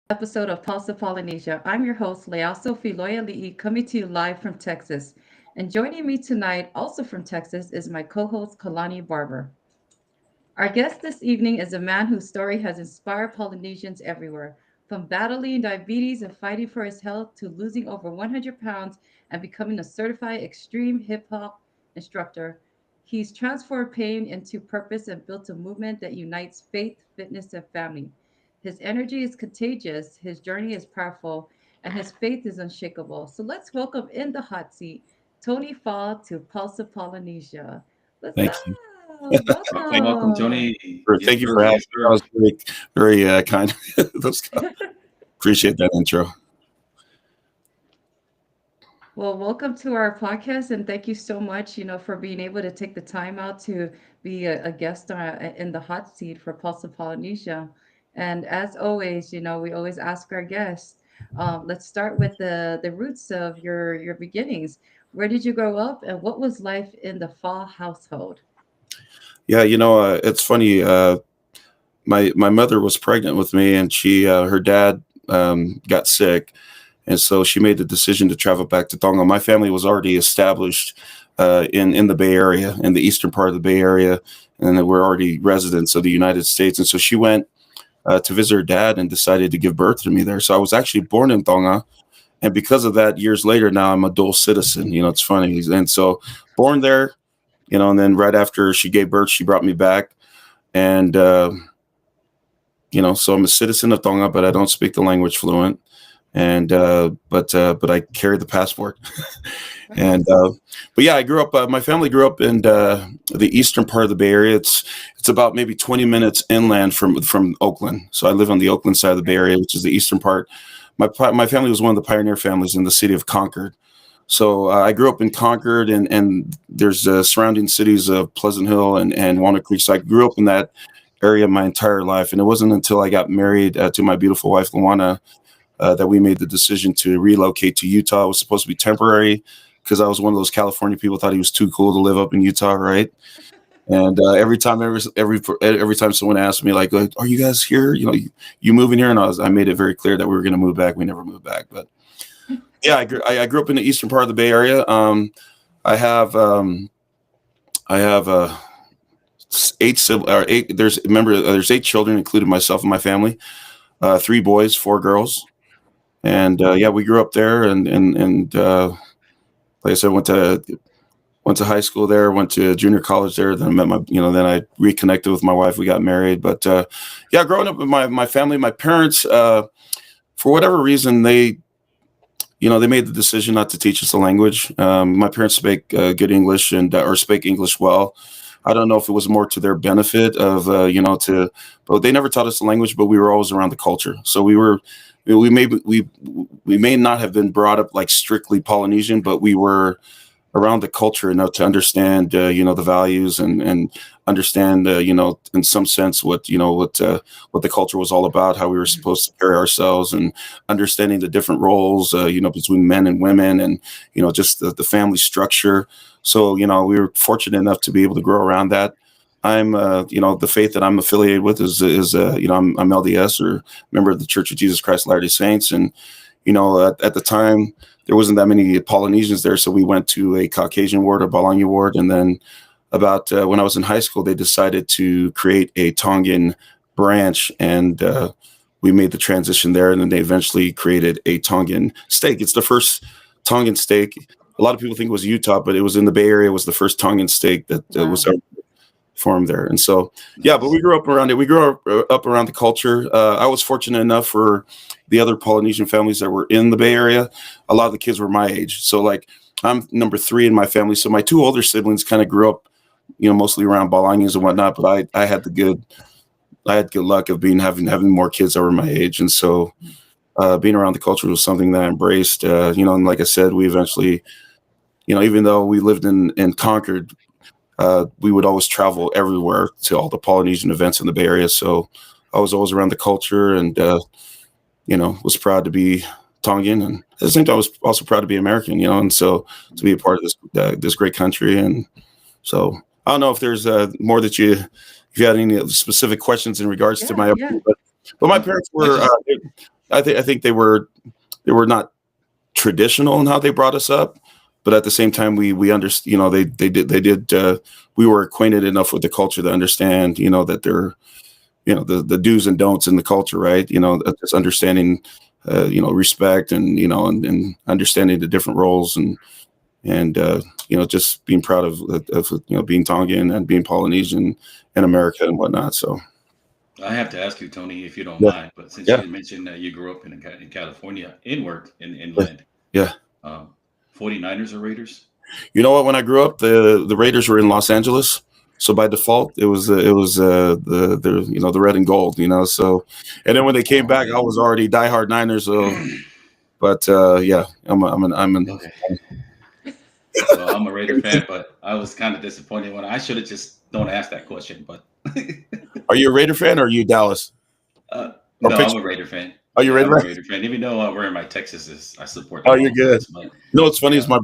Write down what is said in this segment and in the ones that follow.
episode of Pulse of Polynesia. I'm your host, Leaso Filoialii, coming to you live from Texas. And joining me tonight, also from Texas, is my co host, Kalani Barber. Our guest this evening is a man whose story has inspired Polynesians everywhere, from battling diabetes and fighting for his health to losing over 100 pounds and becoming a certified extreme hip hop instructor. He's transformed pain into purpose and built a movement that unites faith, fitness, and family. His energy is contagious, his journey is powerful, and his faith is unshakable. So let's welcome in the hot seat Tony Fall to Pulse of Polynesia. What's up? Thank you. Welcome, Welcome. Tony. Yes, Thank you sir. for having Yes, me. That sir. was very kind. Those guys. Appreciate that intro. Well, welcome to our podcast, and thank you so much, for being able to take the time out to be a guest in the hot seat for Pulse of Polynesia. And as always, we always ask our guests. Let's start with the roots of your beginnings. Where did you grow up, and what was life in the Fall household? Yeah, it's funny. My mother was pregnant with me, and her dad got sick, and so she made the decision to travel back to Tonga. My family was already established in the Bay Area, in the eastern part of the Bay Area, and then we're already residents of the United States. And so she went to visit her dad and decided to give birth to me there. So I was actually born in Tonga. And because of that, years later, now I'm a dual citizen. It's funny. And so born there, and then right after she gave birth, she brought me back. And, so I'm a citizen of Tonga, but I don't speak the language fluent. And, but I carry the passport. And, but yeah, I grew up, my family grew up in the eastern part of the Bay Area. It's about maybe 20 minutes inland from Oakland. So I live on the Oakland side of the Bay Area, which is the eastern part. My family was one of the pioneer families in the city of Concord. So I grew up in Concord, and there's surrounding cities of Pleasant Hill and Walnut Creek. So I grew up in that area my entire life. And it wasn't until I got married to my beautiful wife, Luana, that we made the decision to relocate to Utah. It was supposed to be temporary because I was one of those California people thought he was too cool to live up in Utah, right? And every time someone asked me like, "Are you guys here? You moving here?" And I made it very clear that we were going to move back. We never moved back, but yeah, I grew up in the eastern part of the Bay Area. I have I have eight. There's 8 children, including myself and my family. 3 boys, 4 girls, and yeah, we grew up there. And like I said, went to high school there, went to junior college there. Then I met then I reconnected with my wife. We got married. But yeah, growing up with my family, my parents, for whatever reason, they made the decision not to teach us the language. My parents speak good English or speak English well. I don't know if it was more to their benefit of, but they never taught us the language, but we were always around the culture. So we may not have been brought up like strictly Polynesian, but we were around the culture enough to understand, the values and understand, in some sense what the culture was all about, how we were supposed to carry ourselves, and understanding the different roles, between men and women, and, just the family structure. So, we were fortunate enough to be able to grow around that. I'm, the faith that I'm affiliated with is I'm LDS, or member of the Church of Jesus Christ of Latter-day Saints. And, at the time, there wasn't that many Polynesians there. So we went to a Caucasian ward, a Balanya ward. And then about when I was in high school, they decided to create a Tongan branch, and we made the transition there. And then they eventually created a Tongan stake. It's the first Tongan stake. A lot of people think it was Utah, but it was in the Bay Area. It was the first Tongan stake that was formed there. And so, yeah, but we grew up around it. We grew up around the culture. I was fortunate enough for the other Polynesian families that were in the Bay Area. A lot of the kids were my age. So like I'm number 3 in my family. So my 2 older siblings kind of grew up, mostly around Balanyas and whatnot. But I had good luck of having more kids that were my age. And so being around the culture was something that I embraced, and like I said, we eventually, even though we lived in Concord, we would always travel everywhere to all the Polynesian events in the Bay Area. So I was always around the culture, and, was proud to be Tongan. And at the same time, I was also proud to be American, and so to be a part of this great country. And so I don't know if there's more if you had any specific questions in regards to my Yeah. but my parents were I think they were not traditional in how they brought us up, but at the same time we understand, they did we were acquainted enough with the culture to understand, that they're, the do's and don'ts in the culture, right? Just understanding, respect and, and understanding the different roles and just being proud of being Tongan and being Polynesian in America and whatnot. So I have to ask you, Tony, if you don't yeah, mind, but since yeah, you mentioned that you grew up in California, worked in yeah, inland, yeah. um, 49ers or Raiders? You know what? When I grew up, the Raiders were in Los Angeles, so by default, it was the red and gold. So, and then when they came Oh, back, okay. I was already diehard Niners. So, but yeah, I'm an Okay. Well, I'm a Raider fan, but I was kind of disappointed when I should have just don't ask that question. But Are you a Raider fan or are you Dallas or no, I'm Pittsburgh? a Raider fan. Are you a Yeah, Raider I'm a fan? Raider fan. Even though I'm wearing my Texas, I support the Oh, you're good. Longhorns. But What's funny is yeah,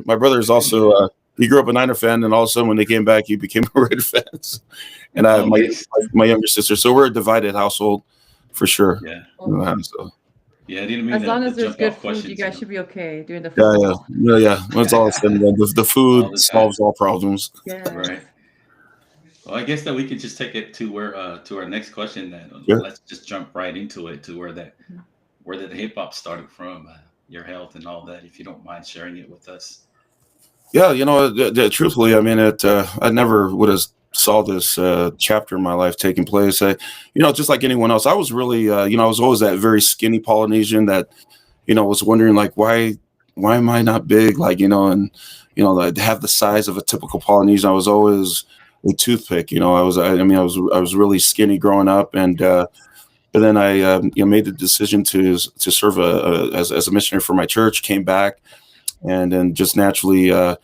my brother is also he grew up a Niner fan, and all of a sudden when they came back, he became a Raider fan. And I have my okay, my younger sister, so we're a divided household for sure. yeah, Well, So yeah. I didn't mean as long to as there's jump good off food, you questions, guys should be okay during the yeah, yeah, football. yeah. When it's all said and done, the all food the time, solves all problems. right? Yes. Well, I guess that we could just take it to where to our next question. Then Yeah, let's just jump right into it to Mhm. where did the hip hop started from, your health and all that. If you don't mind sharing it with us. yeah. Truthfully, I mean, I never would have saw this chapter in my life taking place. Just like anyone else, I was really, I was always that very skinny Polynesian that was wondering like why am I not big? Like, and like have the size of a typical Polynesian. I was always a toothpick. I was really skinny growing up, and but then I made the decision to serve as a missionary for my church. Came back, and then just naturally you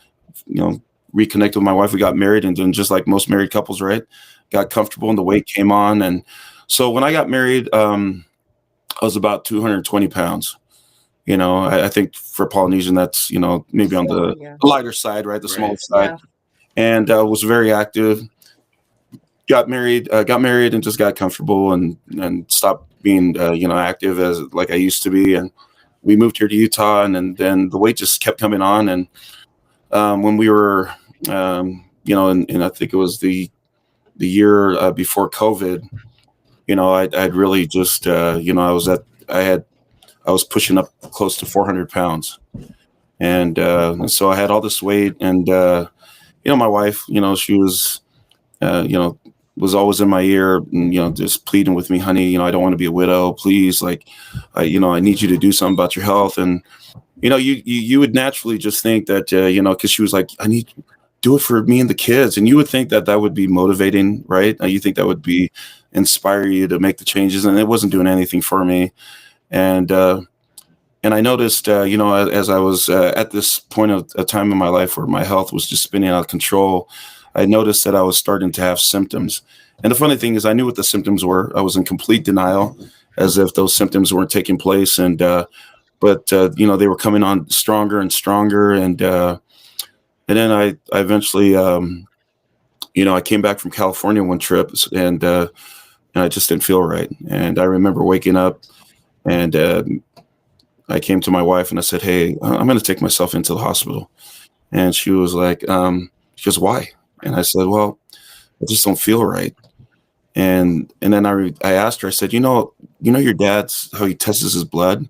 know reconnected with my wife. We got married, and then just like most married couples, right, got comfortable, and the weight came on. And so when I got married, I was about 220 pounds. I think for Polynesian, that's, maybe on Small, the yeah. lighter side, right? The smaller Right. side. Yeah. And was very active. Got married and just got comfortable and stopped being, active as like I used to be. And we moved here to Utah, and then the weight just kept coming on. And when we were, and I think it was the year before COVID, I'd really just, I was pushing up close to 400 pounds. And so I had all this weight, and my wife, she uh, you know, was always in my ear, and just pleading with me, honey, I don't want to be a widow, please, like, I need you to do something about your health. And you would naturally just think that, because she was like, I need do it for me and the kids, and you would think that that would be motivating, right? You think that would be inspire you to make the changes, and it wasn't doing anything for me. And I noticed, as I was at this point of a time in my life where my health was just spinning out of control, I noticed that I was starting to have symptoms. And the funny thing is, I knew what the symptoms were. I was in complete denial, as if those symptoms weren't taking place. And but they were coming on stronger and stronger. And then I eventually, I came back from California one trip, and I just didn't feel right. And I remember waking up, and I came to my wife and I said, "Hey, I'm going to take myself into the hospital." And she was like, she goes, "Why?" And I said, "Well, I just don't feel right." And then I asked her, I said, your dad's how he tests his blood,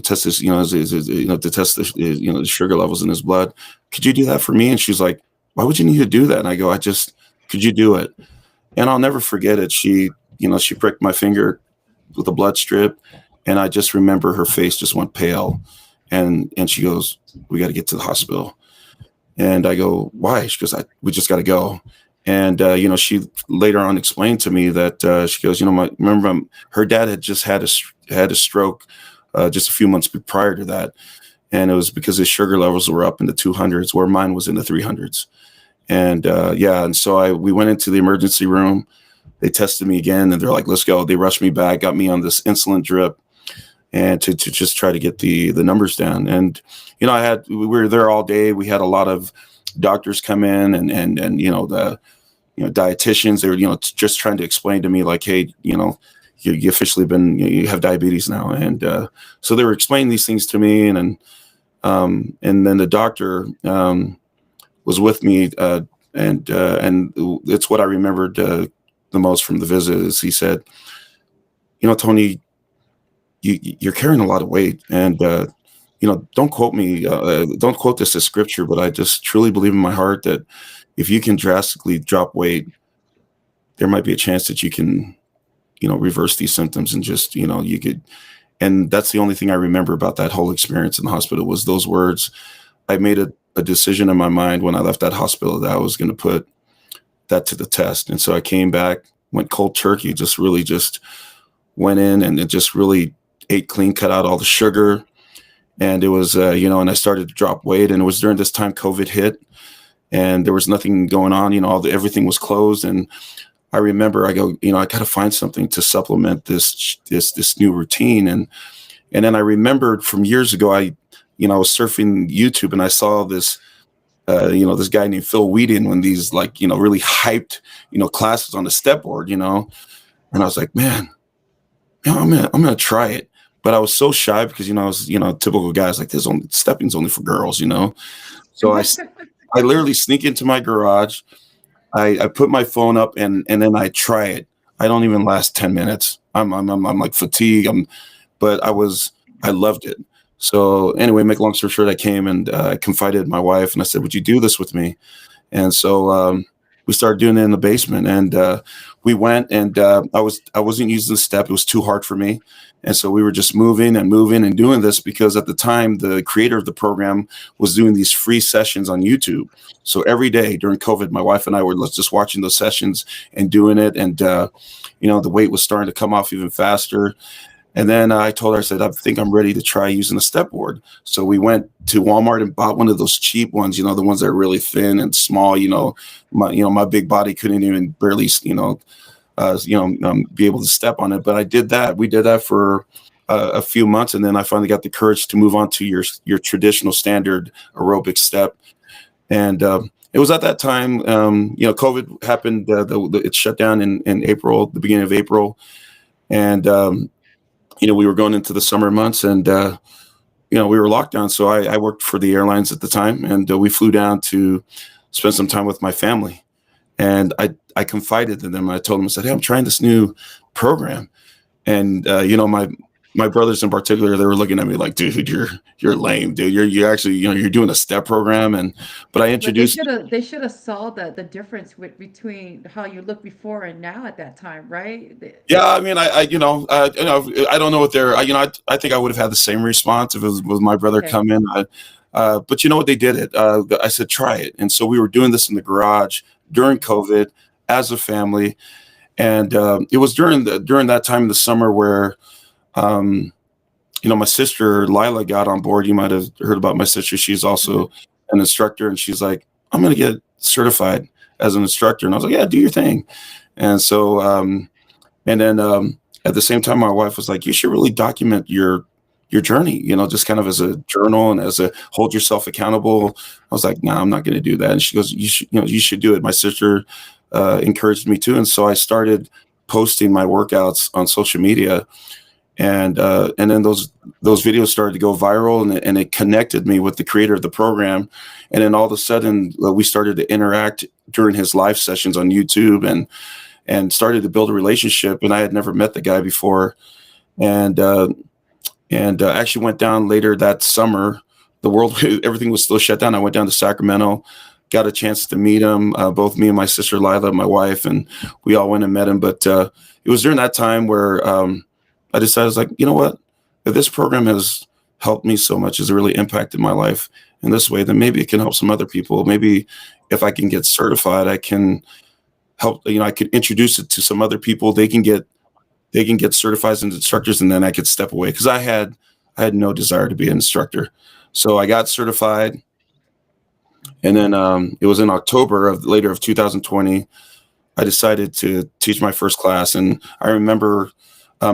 tests his, to test the, the sugar levels in his blood. Could you do that for me? And she's like, "Why would you need to do that?" And I go, could you do it? And I'll never forget it. She pricked my finger with a blood strip, and I just remember her face just went pale, and she goes, "We got to get to the hospital." And I go, "Why?" She goes, "We just got to go." And she later on explained to me that she goes, her dad had just had a stroke just a few months prior to that, and it was because his sugar levels were up in the 200s, where mine was in the 300s. And and so we went into the emergency room. They tested me again, and they're like, "Let's go." They rushed me back, got me on this insulin drip, and to just try to get the numbers down. And we were there all day. We had a lot of doctors come in, and the dietitians. They were just trying to explain to me like, "Hey, you officially you have diabetes now. And so they were explaining these things to me, and then the doctor was with me, and it's what I remembered the most from the visit. Is he said, Tony, you're carrying a lot of weight, and don't quote me, don't quote this as scripture, but I just truly believe in my heart that if you can drastically drop weight, there might be a chance that you can, reverse these symptoms, and just, you could. And that's the only thing I remember about that whole experience in the hospital was those words. I made a decision in my mind when I left that hospital that I was going to put that to the test. And so I came back, went cold turkey, just went in and it just really ate clean, cut out all the sugar. And it was, and I started to drop weight. And it was during this time COVID hit and there was nothing going on, everything was closed. And I remember I go, I got to find something to supplement this new routine. And then I remembered from years ago, I was surfing YouTube and I saw this, this guy named Phil Whedon when these really hyped, classes on the step board, and I was like, man, I'm going to try it. But I was so shy because, I was, typical guys like this, stepping's only for girls, So I literally sneak into my garage. I put my phone up and then I try it. I don't even last 10 minutes. I'm like fatigued. But I loved it. So anyway, make a long story short, I came and I confided in my wife and I said, would you do this with me? And so we started doing it in the basement and we went and I wasn't using the step. It was too hard for me. And so we were just moving and doing this because at the time, the creator of the program was doing these free sessions on YouTube. So every day during COVID, my wife and I were just watching those sessions and doing it. And, the weight was starting to come off even faster. And then I told her, I said, I think I'm ready to try using a step board. So we went to Walmart and bought one of those cheap ones, the ones that are really thin and small, my big body couldn't even barely, be able to step on it. But I did that. We did that for a few months. And then I finally got the courage to move on to your traditional standard aerobic step. And it was at that time, COVID happened. It shut down in April, the beginning of April. And, we were going into the summer months and, we were locked down. So I worked for the airlines at the time and we flew down to spend some time with my family. And I confided in them. I told them, I said, hey, I'm trying this new program. And, my brothers in particular, they were looking at me like, dude, you're lame, dude. You're actually, you're doing a step program. But I introduced. They should have saw the difference between how you looked before and now at that time, right? Yeah, I mean, I don't know what they're. I think I would have had the same response if it was my brother come in. But you know what, they did it. I said, try it. And so we were doing this in the garage during COVID as a family. And it was during that time in the summer where, my sister Lila got on board. You might have heard about my sister. She's also an instructor. And she's like, I'm going to get certified as an instructor. And I was like, yeah, do your thing. And so, and then at the same time, my wife was like, you should really document your journey, just kind of as a journal and as a hold yourself accountable. I was like, no, I'm not going to do that. And she goes, you should do it. My sister encouraged me too. And so I started posting my workouts on social media. And then those videos started to go viral and it connected me with the creator of the program. And then all of a sudden we started to interact during his live sessions on YouTube and started to build a relationship. And I had never met the guy before. And actually went down later that summer. Everything was still shut down. I went down to Sacramento, got a chance to meet him, both me and my sister Lila, my wife, and we all went and met him. But it was during that time where I decided, I was like, you know what? If this program has helped me so much, has really impacted my life in this way, then maybe it can help some other people. Maybe if I can get certified, I can help, I could introduce it to some other people. They can get certified as instructors, and then I could step away because I had no desire to be an instructor. So I got certified, and then it was in October later of 2020. I decided to teach my first class, and I remember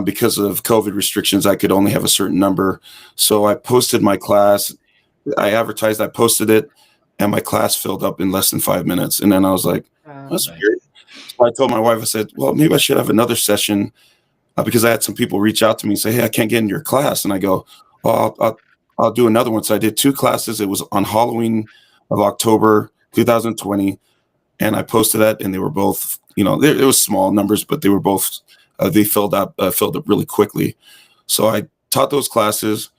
because of COVID restrictions, I could only have a certain number. So I posted my class. I advertised. I posted it, and my class filled up in less than 5 minutes. And then I was like, "That's weird." So I told my wife, I said, "Well, maybe I should have another session." because I had some people reach out to me and say, "Hey, I can't get in your class," and I go, "Well, I'll do another one." So I did 2 classes. It was on Halloween of October 2020, and I posted that, and they were both, it was small numbers, but they were both they filled up really quickly. So I taught those classes,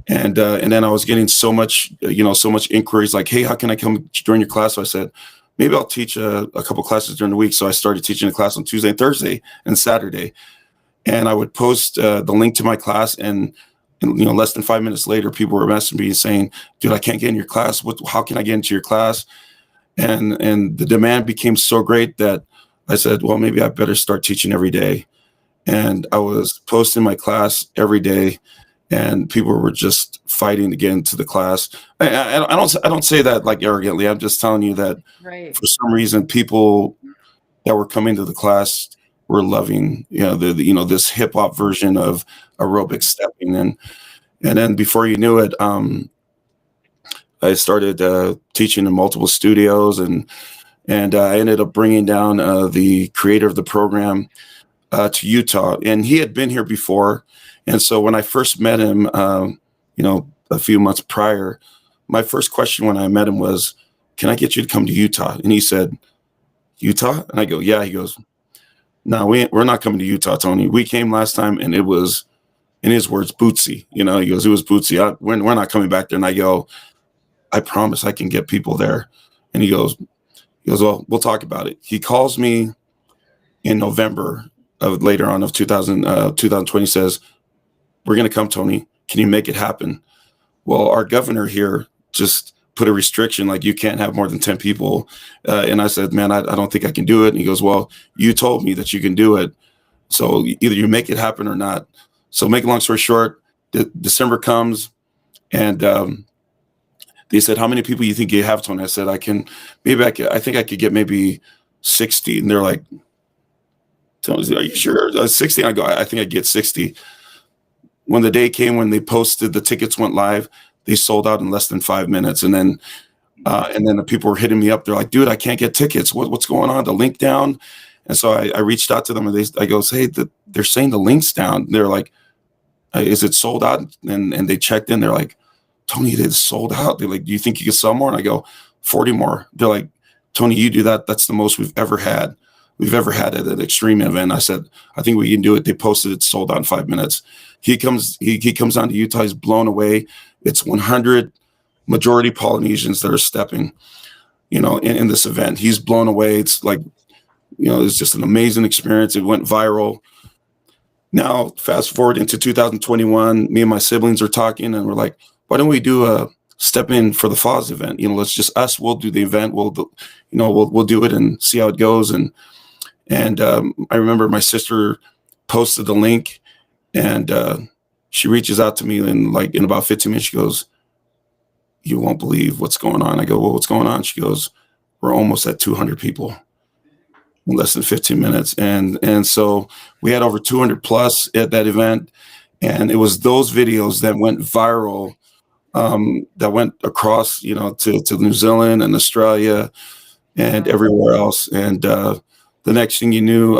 and then I was getting so much inquiries like, "Hey, how can I come join your class?" So I said, maybe I'll teach a couple classes during the week. So I started teaching a class on Tuesday, Thursday, and Saturday. And I would post the link to my class, and less than 5 minutes later, people were messaging me saying, "Dude, I can't get in your class. How can I get into your class?" And the demand became so great that I said, well, maybe I better start teaching every day. And I was posting my class every day, and people were just fighting to get into the class. I don't say that like arrogantly. I'm just telling you that Right. for some reason, people that were coming to the class were loving, this hip hop version of aerobic stepping. And then before you knew it, I started teaching in multiple studios, and I ended up bringing down the creator of the program to Utah, and he had been here before. And so when I first met him, a few months prior, my first question when I met him was, "Can I get you to come to Utah?" And he said, "Utah?" And I go, "Yeah." He goes, "No, we're not coming to Utah, Tony. We came last time, and it was," in his words, "bootsy." He goes, "It was bootsy. We're not coming back there." And I go, "I promise I can get people there." And he goes, "Well, we'll talk about it." He calls me in November of later on of 2020, says, "We're going to come, Tony. Can you make it happen?" Well, our governor here just put a restriction, like you can't have more than 10 people. And I said, "Man, I don't think I can do it." And he goes, "Well, you told me that you can do it. So either you make it happen or not." So make a long story short, December comes, and they said, "How many people you think you have, Tony?" I said, I think I could get maybe 60. And they're like, "Tony, are you sure? 60? I go, "I think I get 60. When the day came when they posted, the tickets went live, they sold out in less than 5 minutes. And then the people were hitting me up. They're like, "Dude, I can't get tickets. What's going on? The link down?" And so I reached out to them, and I go, "Hey, they're saying the link's down." They're like, "Is it sold out?" And they checked in. They're like, "Tony, it is sold out." They're like, "Do you think you can sell more?" And I go, 40 more. They're like, "Tony, you do that. That's the most we've ever had at an extreme event." I said, "I think we can do it." They posted it sold out in 5 minutes. He comes down to Utah. He's blown away. It's 100 majority Polynesians that are stepping, in this event. He's blown away. It's like, it's just an amazing experience. It went viral. Now, fast forward into 2021, me and my siblings are talking, and we're like, "Why don't we do a step in for the Foz event? Let's just us. We'll do the event. We'll do it and see how it goes." And I remember my sister posted the link, and she reaches out to me, and like in about 15 minutes, she goes, "You won't believe what's going on." I go, "Well, what's going on?" She goes, "We're almost at 200 people in less than 15 minutes." And so we had over 200 plus at that event. And it was those videos that went viral, that went across, to New Zealand and Australia and everywhere else. And the next thing you knew,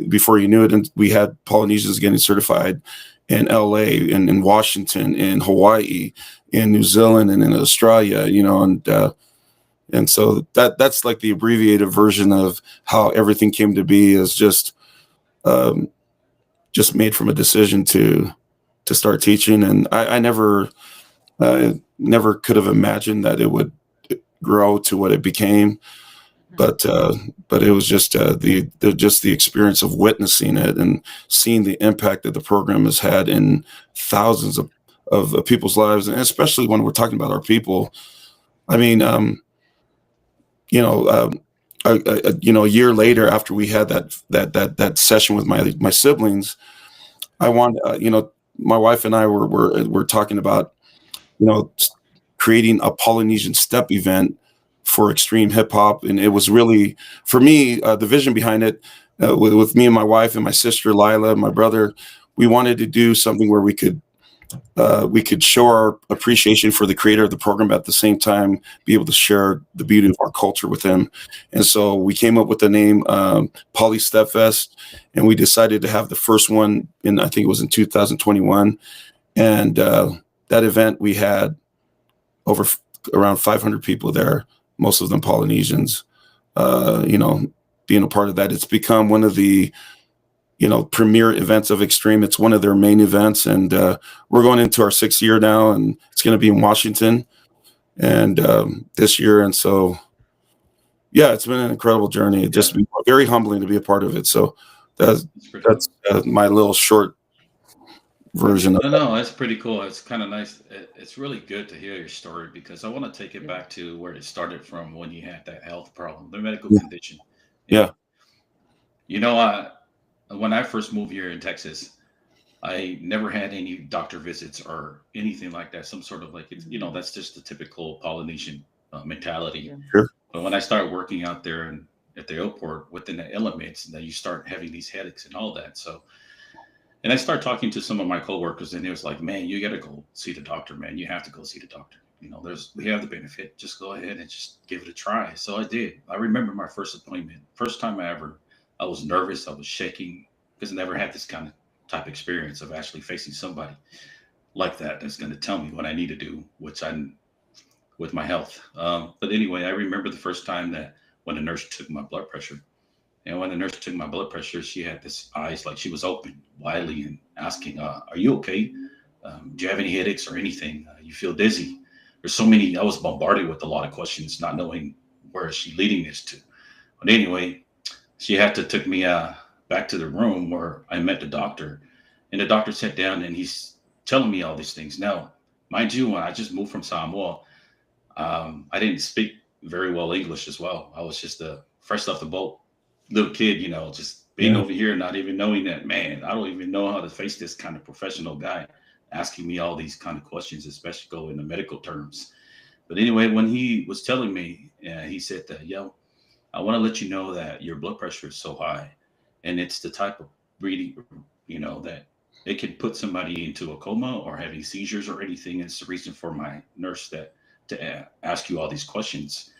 before you knew it, and we had Polynesians getting certified in LA, in Washington, in Hawaii, in New Zealand, and in Australia, and so that's like the abbreviated version of how everything came to be, is just made from a decision to start teaching. And I never could have imagined that it would grow to what it became. But it was just the experience of witnessing it and seeing the impact that the program has had in thousands of people's lives, and especially when we're talking about our people. I mean, a year later, after we had that session with my siblings, I wanted, my wife and I were talking about, creating a Polynesian step event for Xtreme Hip Hop. And it was really, for me, the vision behind it, with me and my wife and my sister Lila and my brother, we wanted to do something where we could we could show our appreciation for the creator of the program, at the same time be able to share the beauty of our culture with him. And so we came up with the name Poly Step Fest, and we decided to have the first one in, I think it was in 2021. And that event, we had over around 500 people there, most of them Polynesians. Being a part of that, it's become one of the premier events of Xtreme. It's one of their main events, and we're going into our 6th year now, and it's going to be in Washington, and this year. And so, yeah, it's been an incredible journey. It just been very humbling to be a part of it. So that's my little short version of No, that. no, that's pretty cool. It's kind of nice. It's really good to hear your story because I want to take it Yeah. back to where it started from when you had that health problem, the medical Yeah. condition. And Yeah. you know, I, when I first moved here in Texas, I never had any doctor visits or anything like that. Some sort of like, Mhm. that's just the typical Polynesian mentality. Yeah. Sure. But when I started working out there and at the airport within the elements, then you start having these headaches and all that. So, and I started talking to some of my coworkers, and it was like, "Man, you got to go see the doctor, man. You have to go see the doctor. We have the benefit. Just go ahead and just give it a try." So I did. I remember my first appointment, first time I was nervous, I was shaking because I never had this kind of type experience of actually facing somebody like that that's going to tell me what I need to do, which I with my health. But anyway, I remember the first time that when the nurse took my blood pressure. And when the nurse took my blood pressure, she had this eyes like she was open widely and asking, "Are you okay? Do you have any headaches or anything? You feel dizzy?" There's so many. I was bombarded with a lot of questions, not knowing where is she leading this to. But anyway, she had to took me back to the room where I met the doctor, and the doctor sat down and he's telling me all these things. Now, mind you, when I just moved from Samoa, I didn't speak very well English as well. I was just a fresh off the boat little kid, just being Yeah. over here, not even knowing that, man, I don't even know how to face this kind of professional guy asking me all these kind of questions, especially go into medical terms. But anyway, when he was telling me, he said that, yo, I want to let you know that your blood pressure is so high, and it's the type of breeding, that it can put somebody into a coma or having seizures or anything. It's the reason for my nurse that to ask you all these questions.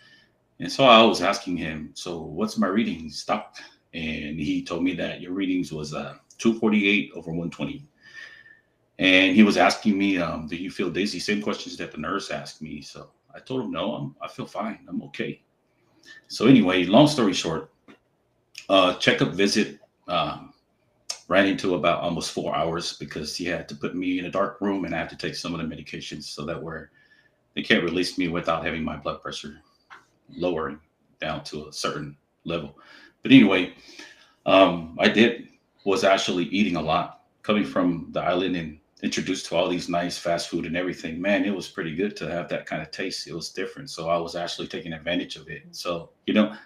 And so I was asking him, so what's my readings, doc? And he told me that your readings was 248 over 120. And he was asking me, do you feel dizzy? Same questions that the nurse asked me. So I told him, no, I feel fine. I'm okay. So anyway, long story short, checkup visit ran into about almost 4 hours because he had to put me in a dark room and I had to take some of the medications so that where they can't release me without having my blood pressure lowering down to a certain level. But anyway, I did was actually eating a lot coming from the island and introduced to all these nice fast food and everything. Man, it was pretty good to have that kind of taste. It was different, so I was actually taking advantage of it. So and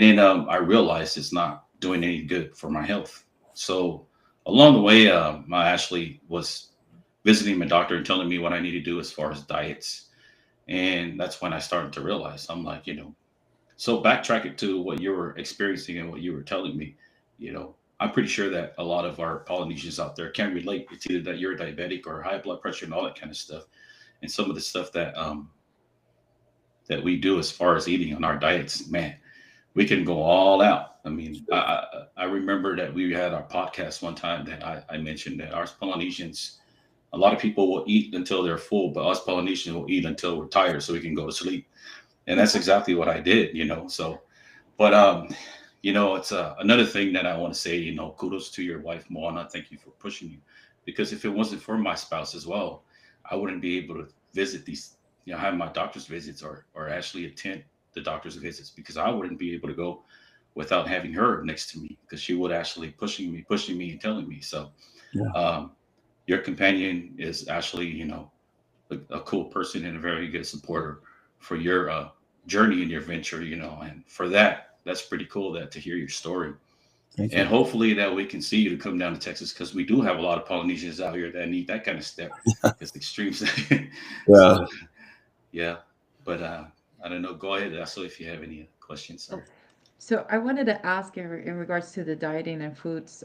then I realized it's not doing any good for my health. So along the way, I actually was visiting my doctor and telling me what I need to do as far as diets. And that's when I started to realize I'm like, so backtrack it to what you were experiencing and what you were telling me. I'm pretty sure that a lot of our Polynesians out there can relate. It's either that you're diabetic or high blood pressure and all that kind of stuff. And some of the stuff that we do as far as eating on our diets, man, we can go all out. I mean, I remember that we had our podcast one time that I mentioned that our Polynesians, a lot of people will eat until they're full, but us Polynesians will eat until we're tired so we can go to sleep. And that's exactly what I did. So, but it's another thing that I want to say. Kudos to your wife, Moana. Thank you for pushing you, because if it wasn't for my spouse as well, I wouldn't be able to visit these, have my doctor's visits or actually attend the doctor's visits because I wouldn't be able to go without having her next to me because she would actually pushing me, and telling me. So, Yeah. um, your companion is actually, a cool person and a very good supporter for your journey and your venture, and for that, that's pretty cool that to hear your story. Thank And you. hopefully that we can see you to come down to Texas because we do have a lot of Polynesians out here that need that kind of step. It's extreme. Yeah. So yeah, but I don't know. Go ahead, also, if you have any questions. Oh, Or so I wanted to ask in regards to the dieting and foods.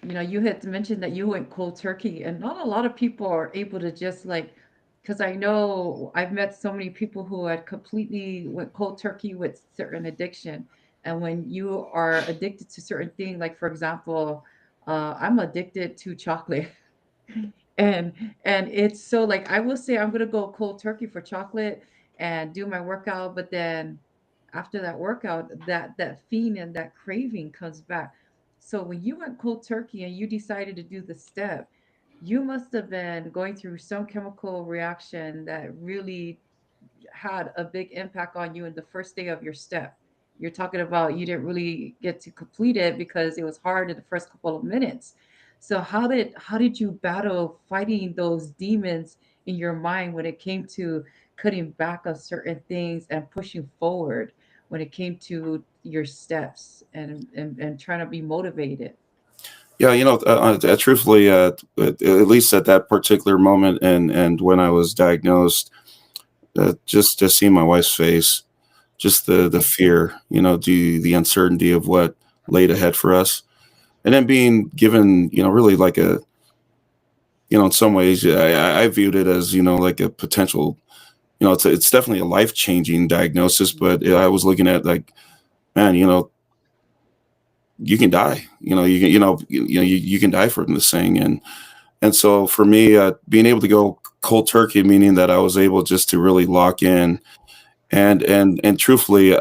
You had mentioned that you went cold turkey, and not a lot of people are able to just like, because I know I've met so many people who had completely went cold turkey with certain addiction. And when you are addicted to certain things, like for example, I'm addicted to chocolate. and and it's so like I will say I'm gonna go cold turkey for chocolate and do my workout, but then after that workout, that fiend and that craving comes back. So when you went cold turkey and you decided to do the step, you must have been going through some chemical reaction that really had a big impact on you in the first day of your step. You're talking about you didn't really get to complete it because it was hard in the first couple of minutes. So how did you battle fighting those demons in your mind when it came to cutting back on certain things and pushing forward when it came to your steps and trying to be motivated? Yeah, truthfully, at least at that particular moment, and when I was diagnosed, just seeing my wife's face, just the fear, the uncertainty of what laid ahead for us, and then being given, really like a, in some ways, I viewed it as, like a potential, it's definitely a life changing diagnosis, but I was looking at like, man, you can die, you can die from this thing, and so for me, being able to go cold turkey, meaning that I was able just to really lock in, and truthfully,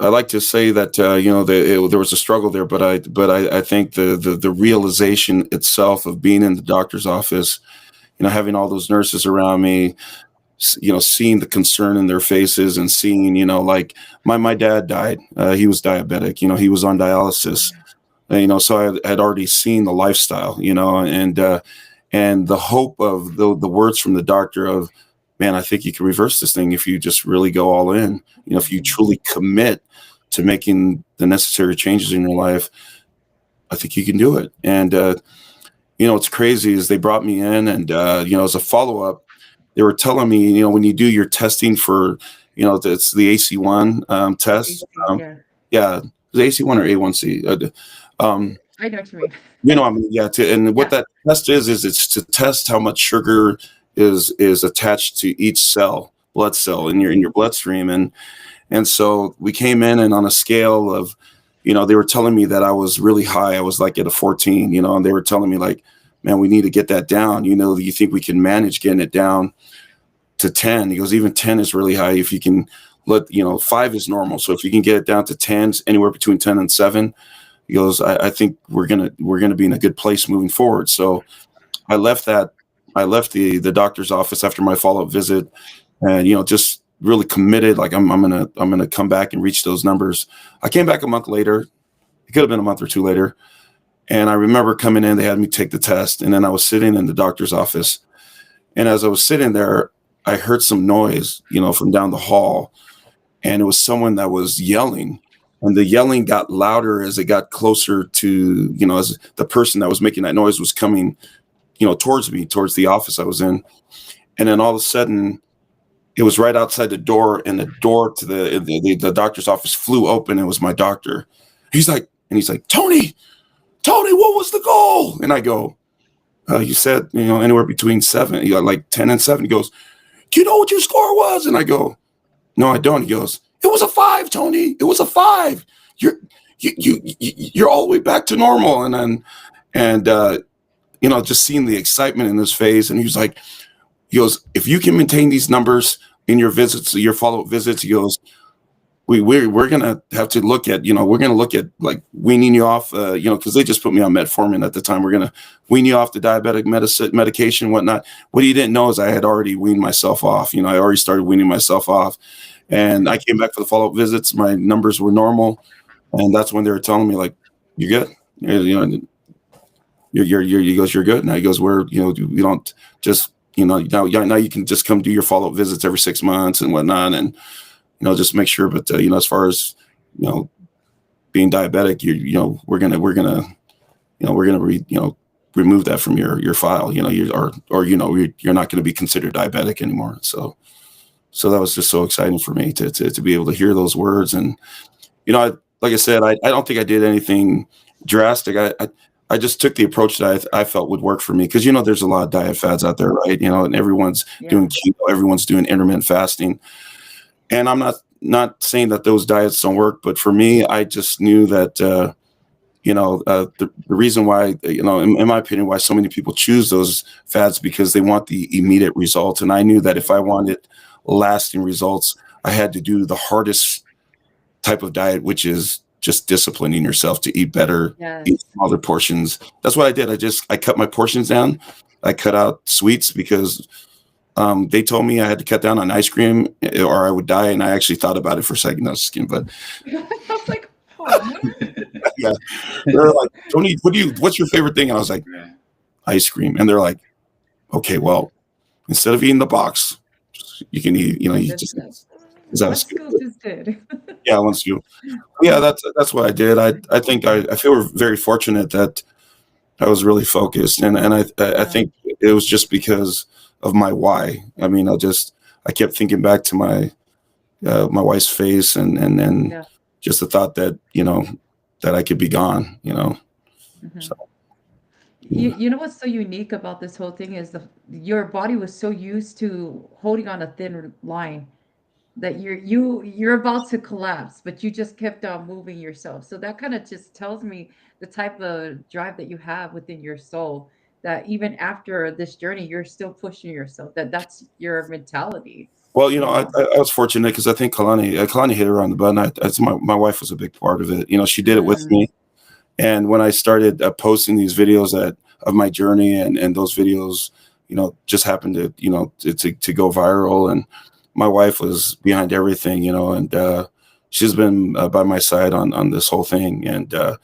I like to say that there was a struggle there, but I think the realization itself of being in the doctor's office, having all those nurses around me, seeing the concern in their faces, and seeing, like my dad died. He was diabetic. He was on dialysis. So I had already seen the lifestyle. And the hope of the words from the doctor of, man, I think you can reverse this thing if you just really go all in. If you truly commit to making the necessary changes in your life, I think you can do it. And what's crazy is they brought me in, and as a follow up, they were telling me, when you do your testing for, it's the AC1 test. Yeah, Yeah, the AC1 or A1C. I know what you mean. I mean, yeah. And what Yeah. that test is it's to test how much sugar is attached to each blood cell in your bloodstream, and so we came in, and on a scale of, they were telling me that I was really high. I was like at a 14, and they were telling me like, man, we need to get that down. Do you think we can manage getting it down to 10? He goes, even 10 is really high. If you can 5 is normal. So if you can get it down to 10, anywhere between 10 and 7, he goes, I think we're gonna be in a good place moving forward. So I left the doctor's office after my follow-up visit, and just really committed, like I'm gonna come back and reach those numbers. I came back a month later. It could have been a month or two later. And I remember coming in, they had me take the test, and then I was sitting in the doctor's office. And as I was sitting there, I heard some noise, from down the hall, and it was someone that was yelling. And the yelling got louder as it got closer to, as the person that was making that noise was coming, towards me, towards the office I was in. And then all of a sudden, it was right outside the door, and the door to the doctor's office flew open. It was my doctor. He's like, Tony, what was the goal? And I go, you said, anywhere between 7, like 10 and 7. He goes, do you know what your score was? And I go, no, I don't. He goes, it was a 5, Tony. It was a 5. You're all the way back to normal. And just seeing the excitement in his face. And he goes, if you can maintain these numbers in your visits, your follow-up visits, he goes, we're gonna have to look at, we're gonna look at like weaning you off, because they just put me on metformin at the time. We're gonna wean you off the diabetic medication and whatnot. What he didn't know is I had already weaned myself off. I already started weaning myself off, and I came back for the follow-up visits. My numbers were normal, and that's when they were telling me like, you're good. He goes, you're good. Now he goes, we don't just, now you can just come do your follow-up visits every 6 months and whatnot, and just make sure. But as far as being diabetic, we're gonna remove that from your file. You're not going to be considered diabetic anymore. So that was just so exciting for me to be able to hear those words. And like I said, I don't think I did anything drastic. I just took the approach that I felt would work for me, because there's a lot of diet fads out there, right? And everyone's doing Yeah. keto, everyone's doing intermittent fasting, and I'm not saying that those diets don't work, but for me, I just knew that the reason why, in my opinion, why so many people choose those fads, because they want the immediate results, and I knew that if I wanted lasting results, I had to do the hardest type of diet, which is just disciplining yourself to eat better, eat Yes. smaller portions. That's what I did. I cut my portions down. I cut out sweets because they told me I had to cut down on ice cream or I would die. And I actually thought about it for a second. No, just kidding, but I was like, oh man. yeah, they're like, Tony, what's your favorite thing? And I was like, Yeah. ice cream. And they're like, okay, well, instead of eating the box, you can eat, Like you this, just, this. is that a One scoop? scoop is good. Yeah, once you, yeah, that's what I did. I think I feel very fortunate that I was really focused, and I Yeah. think it was just because of my why. I mean, I kept thinking back to my wife's face, and Yeah. just the thought that that I could be gone. Hmm. So You yeah. you know what's so unique about this whole thing is your body was so used to holding on a thin line that you're about to collapse, but you just kept on moving yourself. So that kind of just tells me the type of drive that you have within your soul, that even after this journey, you're still pushing yourself. That's your mentality, Well, you know. I was fortunate because I think Kalani hit her on the button. My wife was a big part of it. She did it with Mm, me. And when I started posting these videos of my journey, and those videos, just happened to, to go viral, and my wife was behind everything, and she's been by my side on this whole thing. And the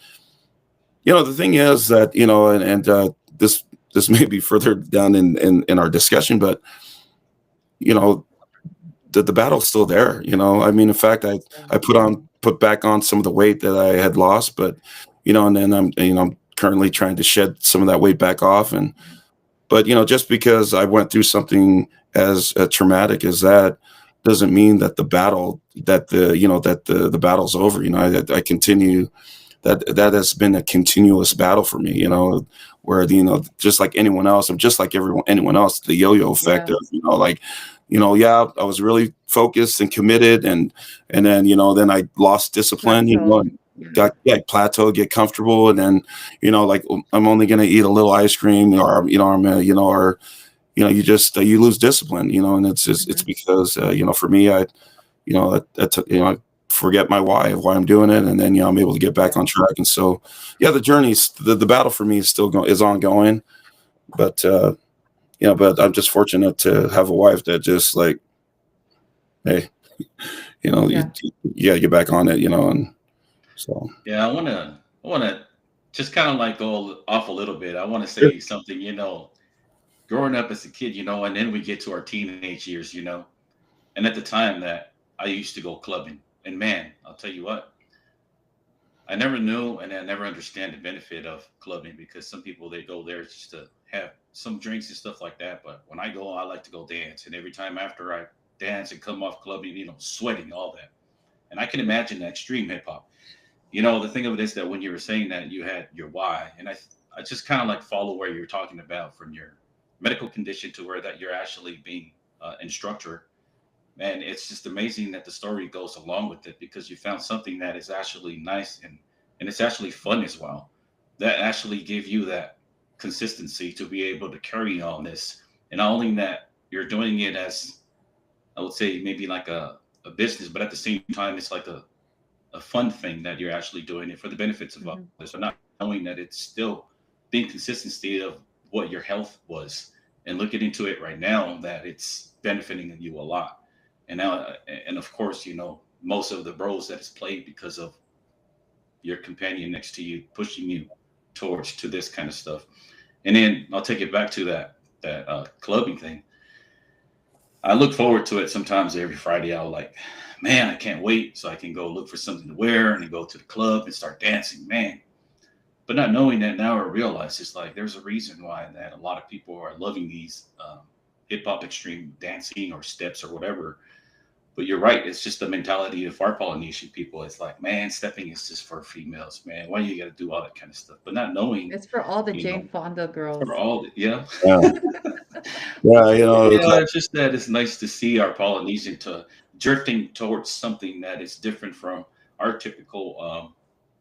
thing is that, and this may be further down in our discussion, but you know, the battle's still there. I mean, in fact, yeah. I put back on some of the weight that I had lost, but and then I'm currently trying to shed some of that weight back off. And but just because I went through something as traumatic as that doesn't mean that the battle's over. I continue. That has been a continuous battle for me. Where just like anyone else, I'm just like anyone else. The yo-yo effect of Yes. like yeah, I was really focused and committed, and then then I lost discipline. Plateau. And Yeah. got plateau, get comfortable, and then like I'm only gonna eat a little ice cream, or I'm gonna or you just you lose discipline. And it's Hmm. because for me, I forget my why I'm doing it, and then I'm able to get back Yeah. on track. And so yeah, the battle for me is ongoing, but but I'm just fortunate to have a wife that just like, hey, Yeah. you gotta get back on it, and so Yeah, I wanna just kind of like go off a little bit. I want to sure. say something, growing up as a kid, and then we get to our teenage years, and at the time that I used to go clubbing, and man, I'll tell you what, I never knew and I never understand the benefit of clubbing, because some people they go there just to have some drinks and stuff like that. But when I go, I like to go dance, and every time after I dance and come off clubbing, sweating all that, and I can imagine that extreme hip hop. The thing of it is that when you were saying that you had your why, and I just kind of like follow where you're talking about from your medical condition to where that you're actually being instructor. Man, it's just amazing that the story goes along with it, because you found something that is actually nice, and it's actually fun as well. That actually give you that consistency to be able to carry on this, and not only that you're doing it as, I would say, maybe like a business, but at the same time it's like a fun thing that you're actually doing it for the benefits of Hmm. others, but not knowing that it's still being consistency of what your health was, and looking into it right now that it's benefiting you a lot. And now, and of course, most of the roles that is played because of your companion next to you pushing you towards to this kind of stuff. And then I'll take it back to that clubbing thing. I look forward to it sometimes every Friday. I'll like, man, I can't wait so I can go look for something to wear and then go to the club and start dancing, man. But not knowing that now, I realize it's like there's a reason why that a lot of people are loving these hip hop extreme dancing or steps or whatever. But you're right. It's just the mentality of our Polynesian people. It's like, man, stepping is just for females, man. Why you got to do all that kind of stuff? But not knowing, It's for all the you know, Jane Fonda for girls. all the, yeah. Yeah, yeah, It's just that it's nice to see our Polynesian to drifting towards something that is different from our typical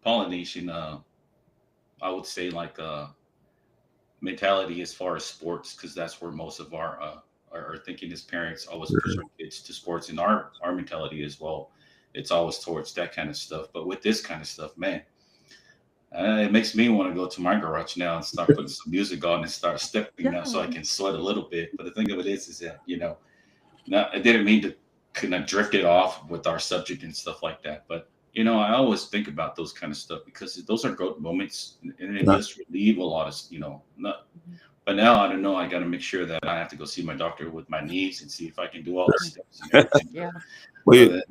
Polynesian. I would say like mentality as far as sports, because that's where most of our thinking as parents always push our kids to sports, and our mentality as well. It's always towards that kind of stuff. But with this kind of stuff, man, it makes me want to go to my garage now and start putting some music on and start stepping now, so I Yeah. can sweat a little bit. But the thing of it is that not, I didn't mean to kind of drift it off with our subject and stuff like that. But I always think about those kind of stuff because those are growth moments, and it yeah. does relieve a lot of not. But now I don't know. I got to make sure that I have to go see my doctor with my knees and see if I can do all the steps and everything. Yeah. Well, So that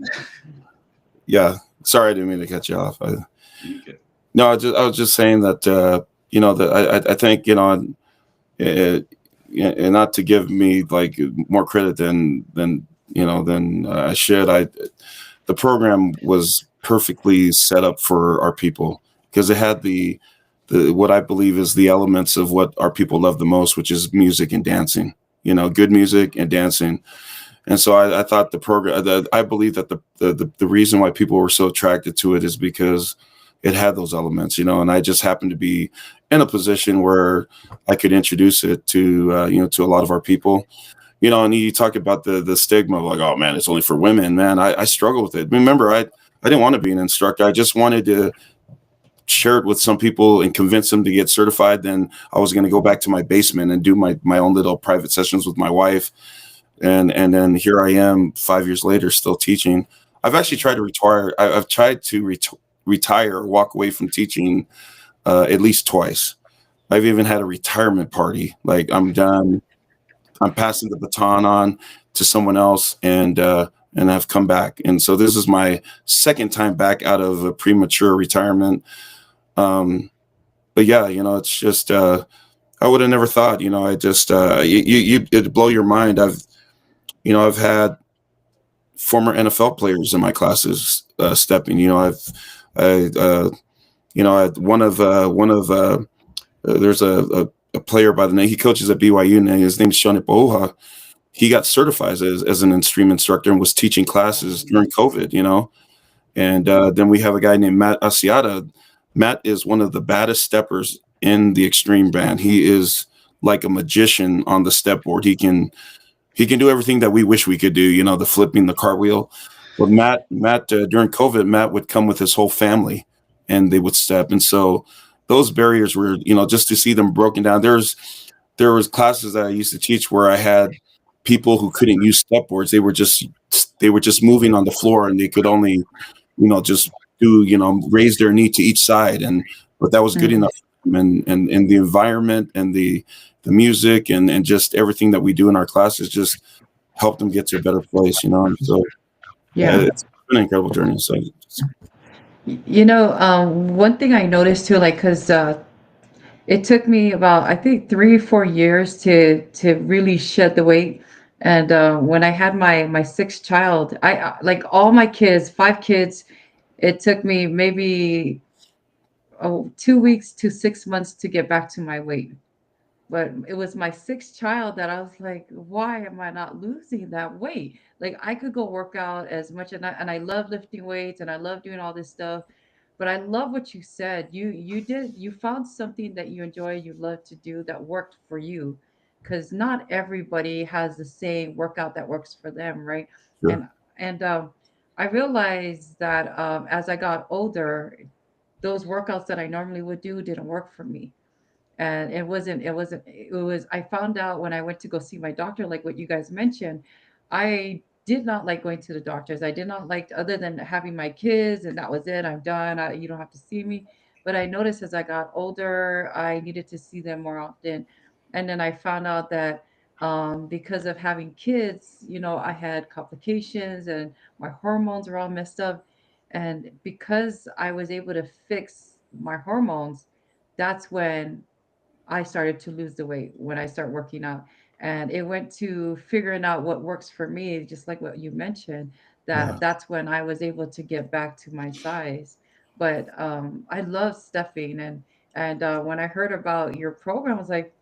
yeah. Sorry, I didn't mean to cut you off. you could. No, I was just saying that that I think uh, and not to give me like more credit than I should. The program was perfectly set up for our people because it had the what I believe is the elements of what our people love the most, which is music and dancing. Good music and dancing. And so I thought I believe that the reason why people were so attracted to it is because it had those elements, and I just happened to be in a position where I could introduce it to a lot of our people, and you talk about the stigma of like, oh man, it's only for women, man. I struggle with it. Remember, I didn't want to be an instructor. I just wanted to share it with some people and convince them to get certified. Then I was going to go back to my basement and do my own little private sessions with my wife. And then here I am 5 years later, still teaching. I've actually tried to retire. I've tried to retire or walk away from teaching at least twice. I've even had a retirement party. Like I'm done. I'm passing the baton on to someone else, and I've come back. And so this is my second time back out of a premature retirement. But yeah, it's just I would have never thought. I just it'd blow your mind. I've had former NFL players in my classes stepping. I one of there's a player by the name, he coaches at BYU, and his name is Shone Pouha. He got certified as an Xtreme instructor and was teaching classes during COVID. And then we have a guy named Matt Asiata. Matt is one of the baddest steppers in the Xtreme band. He is like a magician on the step board. He can do everything that we wish we could do, the flipping, the cartwheel. But Matt during COVID, Matt would come with his whole family and they would step. And so those barriers were, just to see them broken down. There was classes that I used to teach where I had people who couldn't use step boards. They were just moving on the floor and they could only, just do, raise their knee to each side. But that was good Mm. enough. And the environment and the music and just everything that we do in our classes just help them get to a better place. And so Yeah. it's been an incredible journey. So One thing I noticed too, like, because it took me about, I think, 3 or 4 years to really shed the weight. And when I had my sixth child, like all my kids, 5 kids, it took me maybe 2 weeks to 6 months to get back to my weight. But it was my sixth child that I was like, why am I not losing that weight? Like I could go work out as much, and I love lifting weights and I love doing all this stuff. But I love what you said. You found something that you enjoy, you love to do that worked for you. Because not everybody has the same workout that works for them, right? And sure. and I realized that as I got older, those workouts that I normally would do didn't work for me. And it was I found out when I went to go see my doctor, like what you guys mentioned. I did not like going to the doctors. I did not like, other than having my kids and that was it, I'm done, you don't have to see me. But I noticed as I got older I needed to see them more often. And then I found out that because of having kids, I had complications and my hormones were all messed up. And because I was able to fix my hormones, that's when I started to lose the weight, when I start working out. And it went to figuring out what works for me, just like what you mentioned. Yeah. that's when I was able to get back to my size. But I love stuffing, and when I heard about your program, I was like,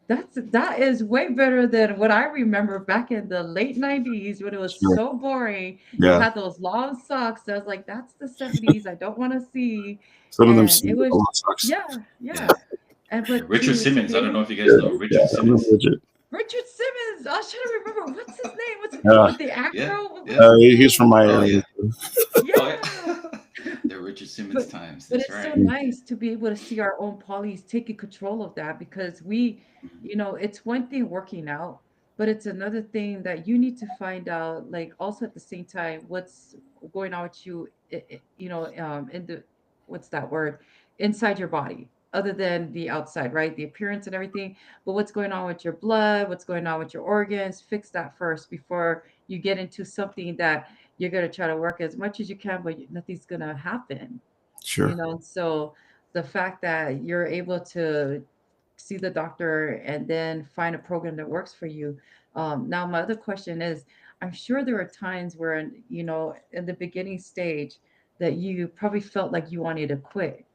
that is way better than what I remember back in the late 90s when it was Sure. so boring. You Yeah. had those long socks. I was like, that's the 70s. I don't want to see. Some of them And seem it like was, a lot sucks. yeah, Yeah. yeah. And Yeah. but Richard to Simmons. be I don't able, know if you guys Yeah. know Yeah. Richard I remember Simmons. Richard. Richard Simmons. I should have remember what's his name? What's Yeah. with the Yeah. afro? Yeah. What's his He's name? from my Oh area. yeah. Oh Yeah. yeah. The Richard Simmons But times. but That's it's so right. Mm. nice to be able to see our own polys taking control of that because we, it's one thing working out, but it's another thing that you need to find out, like also at the same time, what's going on with you, in the, what's that word, inside your body, other than the outside, right? The appearance and everything, but what's going on with your blood, what's going on with your organs, fix that first before you get into something that you're going to try to work as much as you can, but nothing's going to happen. Sure. So the fact that you're able to see the doctor and then find a program that works for you. Now my other question is, I'm sure there are times where, in the beginning stage, that you probably felt like you wanted to quit,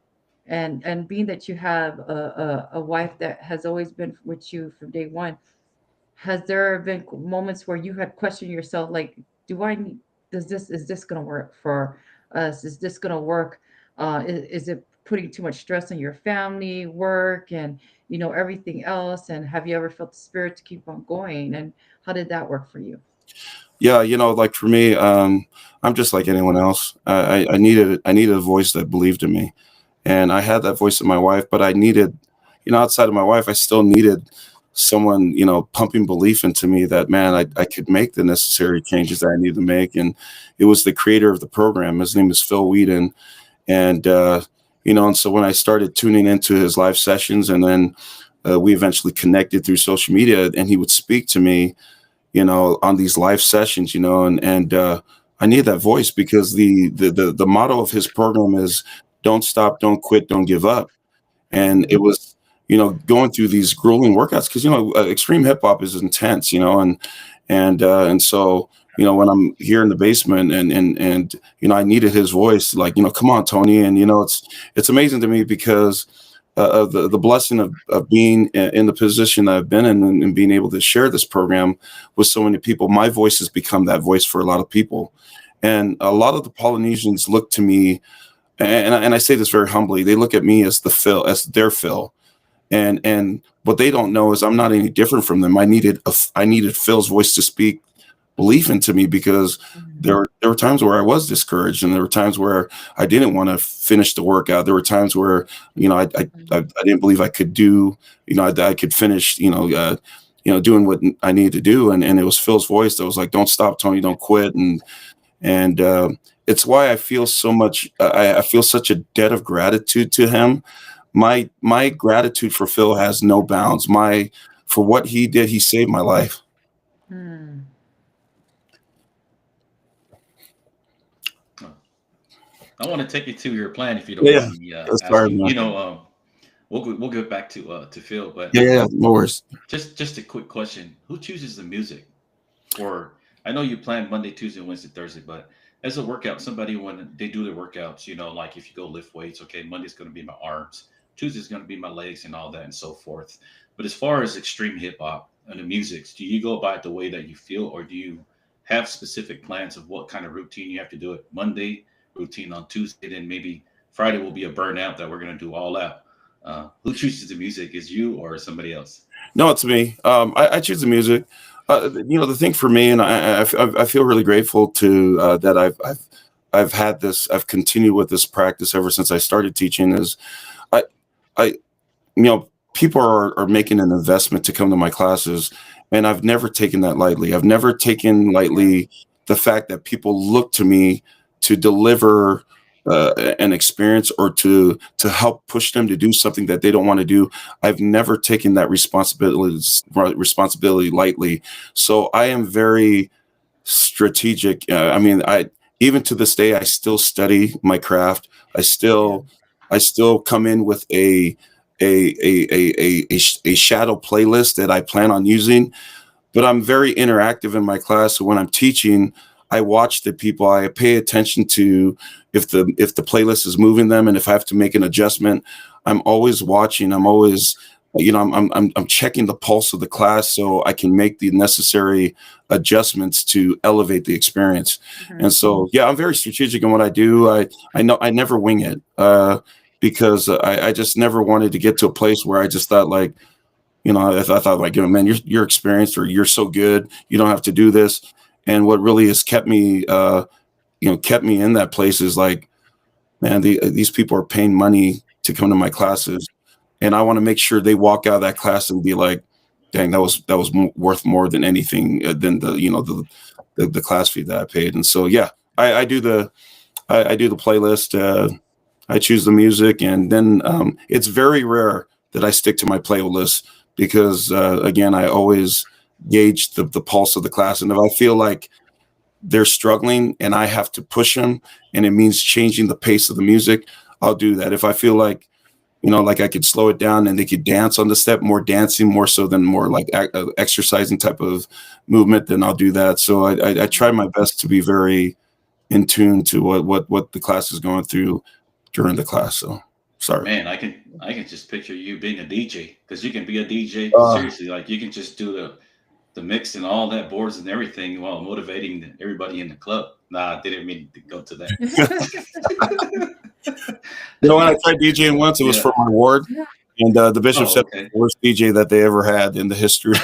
and being that you have a wife that has always been with you from day one, has there been moments where you had questioned yourself, like, do I need, is this going to work for us? Is this going to work? Is it putting too much stress on your family, work, and everything else? And have you ever felt the spirit to keep on going? And how did that work for you? Yeah, like for me, I'm just like anyone else. I needed a voice that believed in me, and I had that voice in my wife. But I needed, outside of my wife, I still needed someone, pumping belief into me that, man, I could make the necessary changes that I need to make. And it was the creator of the program. His name is Phil Whedon, and and so when I started tuning into his live sessions, and then we eventually connected through social media, and he would speak to me, on these live sessions, and I need that voice because the motto of his program is don't stop, don't quit, don't give up. And it was, going through these grueling workouts because, extreme hip hop is intense, and so, when I'm here in the basement and I needed his voice, like, come on, Tony. And, it's amazing to me because of the blessing of being in the position that I've been in, and being able to share this program with so many people. My voice has become that voice for a lot of people. And a lot of the Polynesians look to me, and I say this very humbly, they look at me as as their Phil. And what they don't know is I'm not any different from them. I needed Phil's voice to speak belief into me because Mhm. there were times where I was discouraged, and there were times where I didn't want to finish the workout. There were times where I didn't believe I could do, I could finish, doing what I needed to do. And it was Phil's voice that was like, don't stop, Tony, don't quit. And it's why I feel so much. I feel such a debt of gratitude to him. My gratitude for Phil has no bounds. For what he did, he saved my life. Hmm. I want to take you to your plan if you don't Yeah, mind me sorry, asking. man. We'll get back to Phil, but Yeah, no worries. just a quick question: who chooses the music? Or I know you plan Monday, Tuesday, Wednesday, Thursday, but as a workout, somebody when they do their workouts, like if you go lift weights, okay, Monday's going to be my arms, Tuesday's going to be my legs, and all that and so forth. But as far as extreme hip hop and the music, do you go by it the way that you feel, or do you have specific plans of what kind of routine you have to do it Monday, routine on Tuesday, then maybe Friday will be a burnout that we're going to do all out? Who chooses the music? Is you or somebody else? No, it's me. I choose the music. The thing for me, and I feel really grateful to that I've had this. I've continued with this practice ever since I started teaching. Is I I people are making an investment to come to my classes, and I've never taken that lightly. I've never taken Yeah. lightly the fact that people look to me to deliver an experience, or to help push them to do something that they don't want to do. I've never taken that responsibility lightly. So I am very strategic. I mean, I even to this day, I still study my craft. I Yeah. still I still come in with a shadow playlist that I plan on using, but I'm very interactive in my class. So when I'm teaching, I watch the people. I pay attention to if the playlist is moving them, and if I have to make an adjustment. I'm always watching. I'm always, I'm checking the pulse of the class so I can make the necessary adjustments to elevate the experience. Mm-hmm. And so, yeah, I'm very strategic in what I do. I know I never wing it because I just never wanted to get to a place where I just thought like, I thought like, man, you're experienced, or you're so good, you don't have to do this. And what really has kept me, kept me in that place is like, man, these people are paying money to come to my classes, and I want to make sure they walk out of that class and be like, dang, that was worth more than anything than the class fee that I paid. And so, yeah, I do the playlist. I choose the music, and then it's very rare that I stick to my playlist because, again, I always gauge the pulse of the class. And if I feel like they're struggling and I have to push them and it means changing the pace of the music, I'll do that. If I feel like, like I could slow it down and they could dance on the step, more dancing, more so than more like exercising type of movement, then I'll do that. So I try my best to be very in tune to what the class is going through during the class. So sorry. Man, I can just picture you being a DJ, because you can be a DJ. Seriously, like you can just do the mix and all that, boards and everything, while motivating everybody in the club. Nah, I didn't mean to go to that. When I tried DJing once, it was for my ward, and the bishop said the worst DJ that they ever had in the history.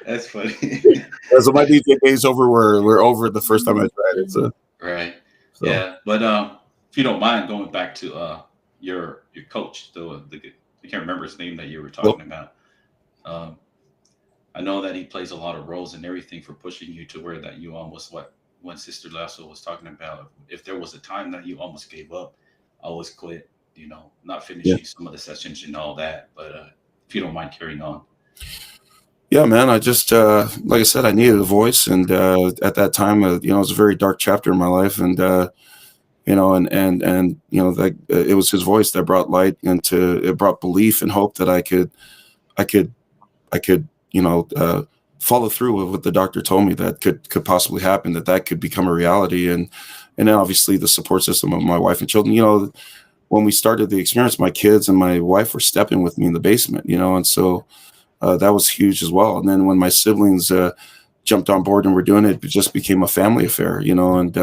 That's funny. So my DJ days were over the first time I tried it. So. Right. So. Yeah, but if you don't mind going back to your coach, I can't remember his name that you were talking about. I know that he plays a lot of roles and everything for pushing you to where that you almost, when Sister Leaso was talking about, if there was a time that you almost gave up, always quit, not finishing some of the sessions and all that. But if you don't mind carrying on. Yeah, man, I just, like I said, I needed a voice. And at that time, it was a very dark chapter in my life. And, like it was his voice that brought light it brought belief and hope that I could follow through with what the doctor told me that could possibly happen, that could become a reality. And then obviously the support system of my wife and children. When we started the experience, my kids and my wife were stepping with me in the basement, and so that was huge as well. And then when my siblings jumped on board and were doing it, it just became a family affair, and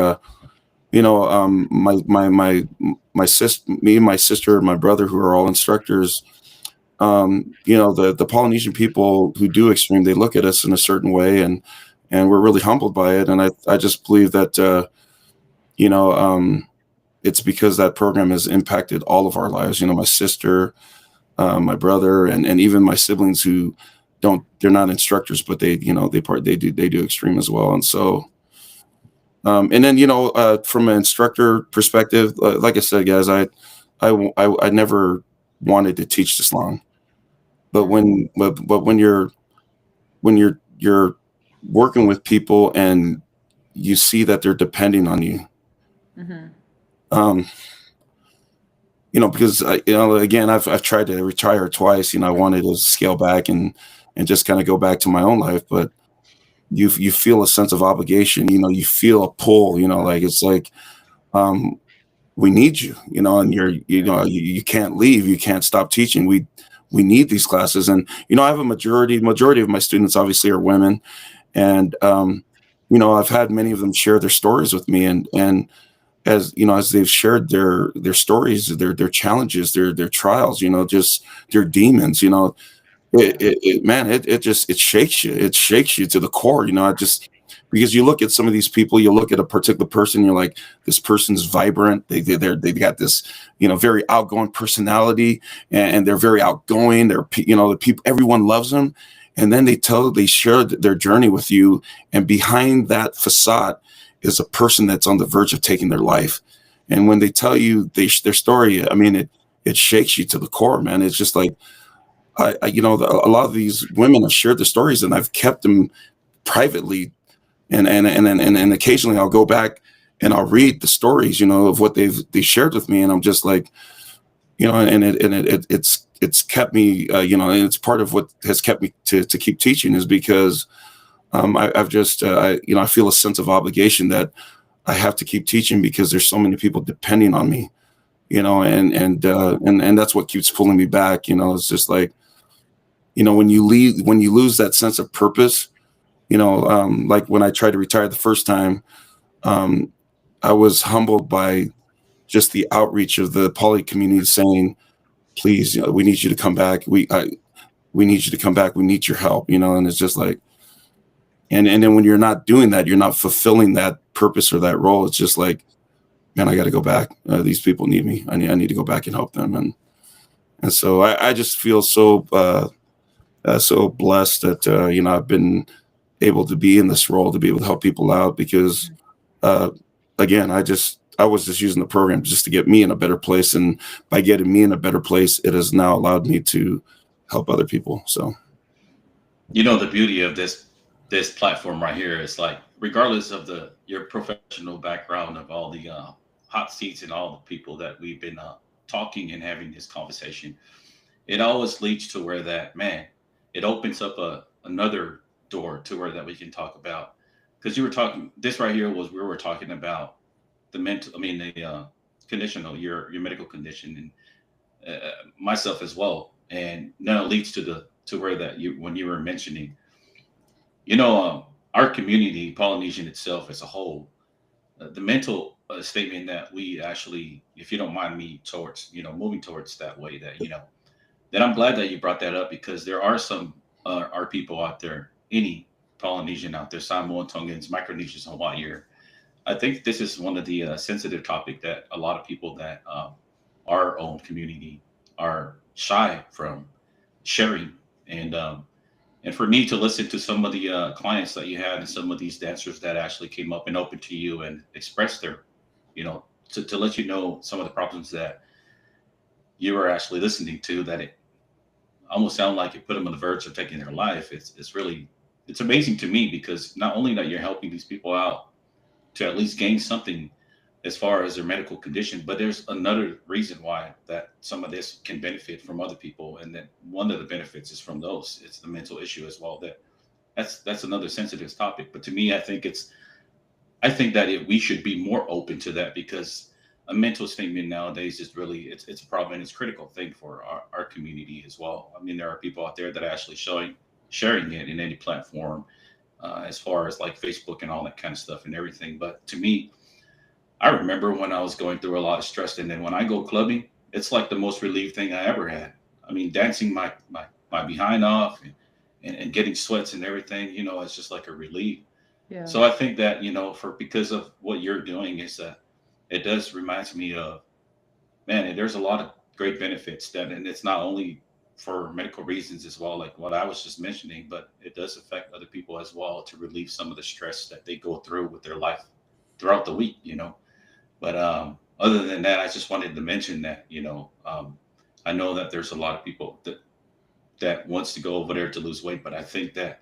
my sister, me and my sister and my brother, who are all instructors, the Polynesian people who do Xtreme, they look at us in a certain way, and we're really humbled by it. And I just believe that, it's because that program has impacted all of our lives. My sister, my brother, and even my siblings who they're not instructors, but they do Xtreme as well. And so, and then, from an instructor perspective, like I said, guys, I never wanted to teach this long, but when you're working with people and you see that they're depending on you, because again, I've tried to retire twice. I wanted to scale back and just kind of go back to my own life, but you feel a sense of obligation. You feel a pull. Like it's like we need you. And you can't leave. You can't stop teaching. We need these classes, and I have a majority of my students obviously are women, and I've had many of them share their stories with me, and as they've shared their stories, their challenges, their trials, just their demons, it shakes you. It shakes you to the core, because you look at some of these people, you look at a particular person, you're like, this person's vibrant. They got this, very outgoing personality, and they're very outgoing. They're, the people, everyone loves them. And then they share their journey with you. And behind that facade is a person that's on the verge of taking their life. And when they tell you their story, I mean, it shakes you to the core, man. It's just like, a lot of these women have shared their stories, and I've kept them privately. And occasionally I'll go back and I'll read the stories, of what they shared with me. And I'm just like, it's kept me, and it's part of what has kept me to keep teaching, is because I've just, I feel a sense of obligation that I have to keep teaching because there's so many people depending on me, and that's what keeps pulling me back. It's just like, when you lose that sense of purpose, like when I tried to retire the first time, um, I was humbled by just the outreach of the poly community saying, please, we need you to come back. We need you to come back. We need your help, and it's just like, and then when you're not doing that, you're not fulfilling that purpose or that role. It's just like, man, I got to go back. These people need me. I need to go back and help them. And so I just feel so blessed that, I've been able to be in this role, to be able to help people out because, again, I was just using the program just to get me in a better place. And by getting me in a better place, it has now allowed me to help other people. So, the beauty of this platform right here is like, regardless of your professional background, of all the hot seats and all the people that we've been talking and having this conversation, it always leads to where that, man, it opens up another door to where that we can talk about. Because you were talking, this right here was, we were talking about the condition, your medical condition, and myself as well. And now it leads to where that when you were mentioning, our community, Polynesian itself as a whole, the mental statement that we actually, if you don't mind me towards, moving towards that way, that I'm glad that you brought that up, because there are some our people out there, any Polynesian out there, Samoan, Tongans, Micronesians, Hawaii. I think this is one of the sensitive topic that a lot of people that our own community are shy from sharing. And for me to listen to some of the clients that you had and some of these dancers that actually came up and opened to you and expressed their, to let you know some of the problems that you were actually listening to, that it almost sounded like it put them on the verge of taking their life. It's amazing to me, because not only that you're helping these people out to at least gain something as far as their medical condition, but there's another reason why that some of this can benefit from other people. And then one of the benefits is from those, it's the mental issue as well. That's another sensitive topic. But to me, I think that we should be more open to that, because a mental statement nowadays is really, it's a problem, and it's a critical thing for our community as well. I mean, there are people out there that are actually sharing it in any platform, as far as like Facebook and all that kind of stuff and everything. But to me, I remember when I was going through a lot of stress, and then when I go clubbing, it's like the most relieved thing I ever had. I mean, dancing my behind off and getting sweats and everything, it's just like a relief. Yeah. So I think that, because of what you're doing, is that it does reminds me of, man, there's a lot of great benefits and it's not only for medical reasons as well, like what I was just mentioning, but it does affect other people as well, to relieve some of the stress that they go through with their life throughout the week, But other than that, I just wanted to mention that, I know that there's a lot of people that wants to go over there to lose weight, but I think that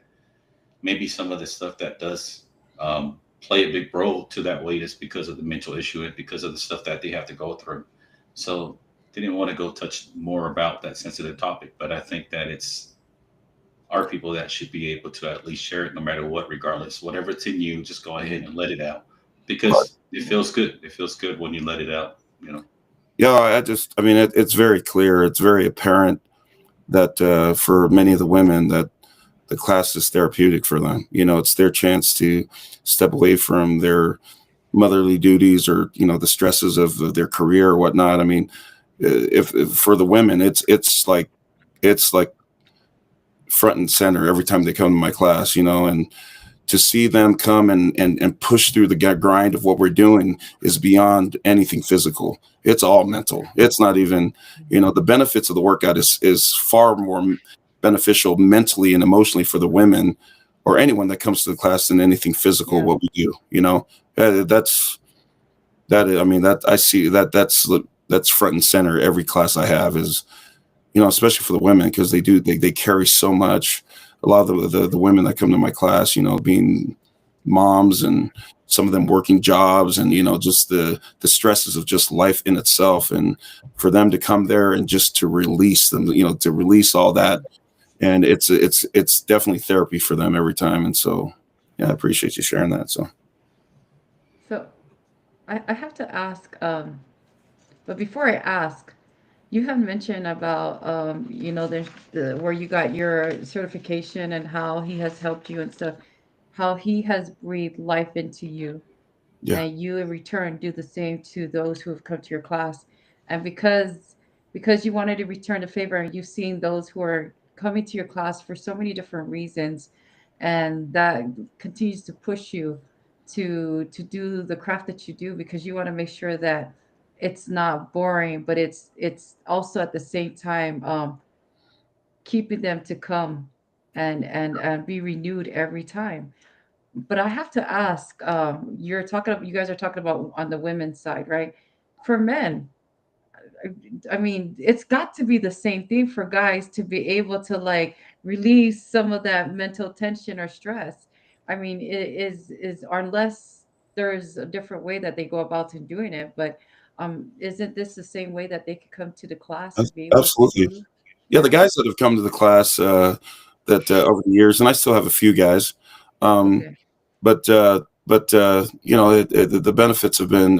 maybe some of the stuff that does play a big role to that weight is because of the mental issue and because of the stuff that they have to go through. So didn't want to go touch more about that sensitive topic, but I think that it's our people that should be able to at least share it no matter what, regardless, whatever it's in you, just go ahead and let it out, because it feels good. It feels good when you let it out, Yeah, it's very clear. It's very apparent that for many of the women that the class is therapeutic for them. It's their chance to step away from their motherly duties or, the stresses of their career or whatnot. I mean, if for the women, it's like front and center every time they come to my class, and to see them come and push through the grind of what we're doing is beyond anything physical. It's all mental. It's not even, the benefits of the workout is far more beneficial mentally and emotionally for the women or anyone that comes to the class than anything physical. Yeah. What we do, I see that's front and center. Every class I have is, especially for the women, because they carry so much. A lot of the women that come to my class, being moms and some of them working jobs and, just the stresses of just life in itself. And for them to come there and just to release them, to release all that, and it's definitely therapy for them every time. And so, yeah, I appreciate you sharing that. So, So I have to ask, but before I ask, you have mentioned about, there's where you got your certification and how he has helped you and stuff, how he has breathed life into you, yeah, and you in return do the same to those who have come to your class. And because you wanted to return the favor, and you've seen those who are coming to your class for so many different reasons, and that continues to push you to do the craft that you do, because you want to make sure that it's not boring, but it's also at the same time, keeping them to come and be renewed every time. But I have to ask, you guys are talking about on the women's side, right? For men, I mean, it's got to be the same thing for guys to be able to like release some of that mental tension or stress. I mean, it is unless there's a different way that they go about in doing it, but isn't this the same way that they could come to the class and be able to absolutely. do? Yeah, the Yeah. guys that have come to the class that over the years, and I still have a few guys, um, Okay. the benefits have been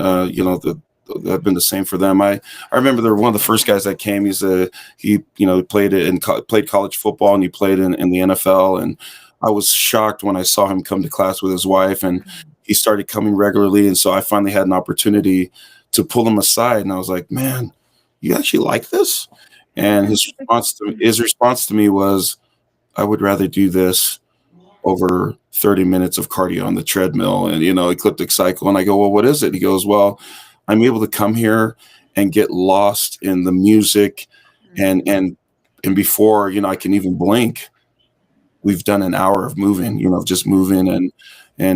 have been the same for them. I remember they're one of the first guys that came. He played played college football, and he played in the NFL. And I was shocked when I saw him come to class with his wife, and he started coming regularly. And so I finally had an opportunity to pull him aside, and I was like, "Man, you actually like this?" And his response to me was, "I would rather do this over 30 minutes of cardio on the treadmill and ecliptic cycle." And I go, "Well, what is it?" He goes, "Well, I'm able to come here and get lost in the music, and Mhm. before I can even blink, we've done an hour of moving, just moving and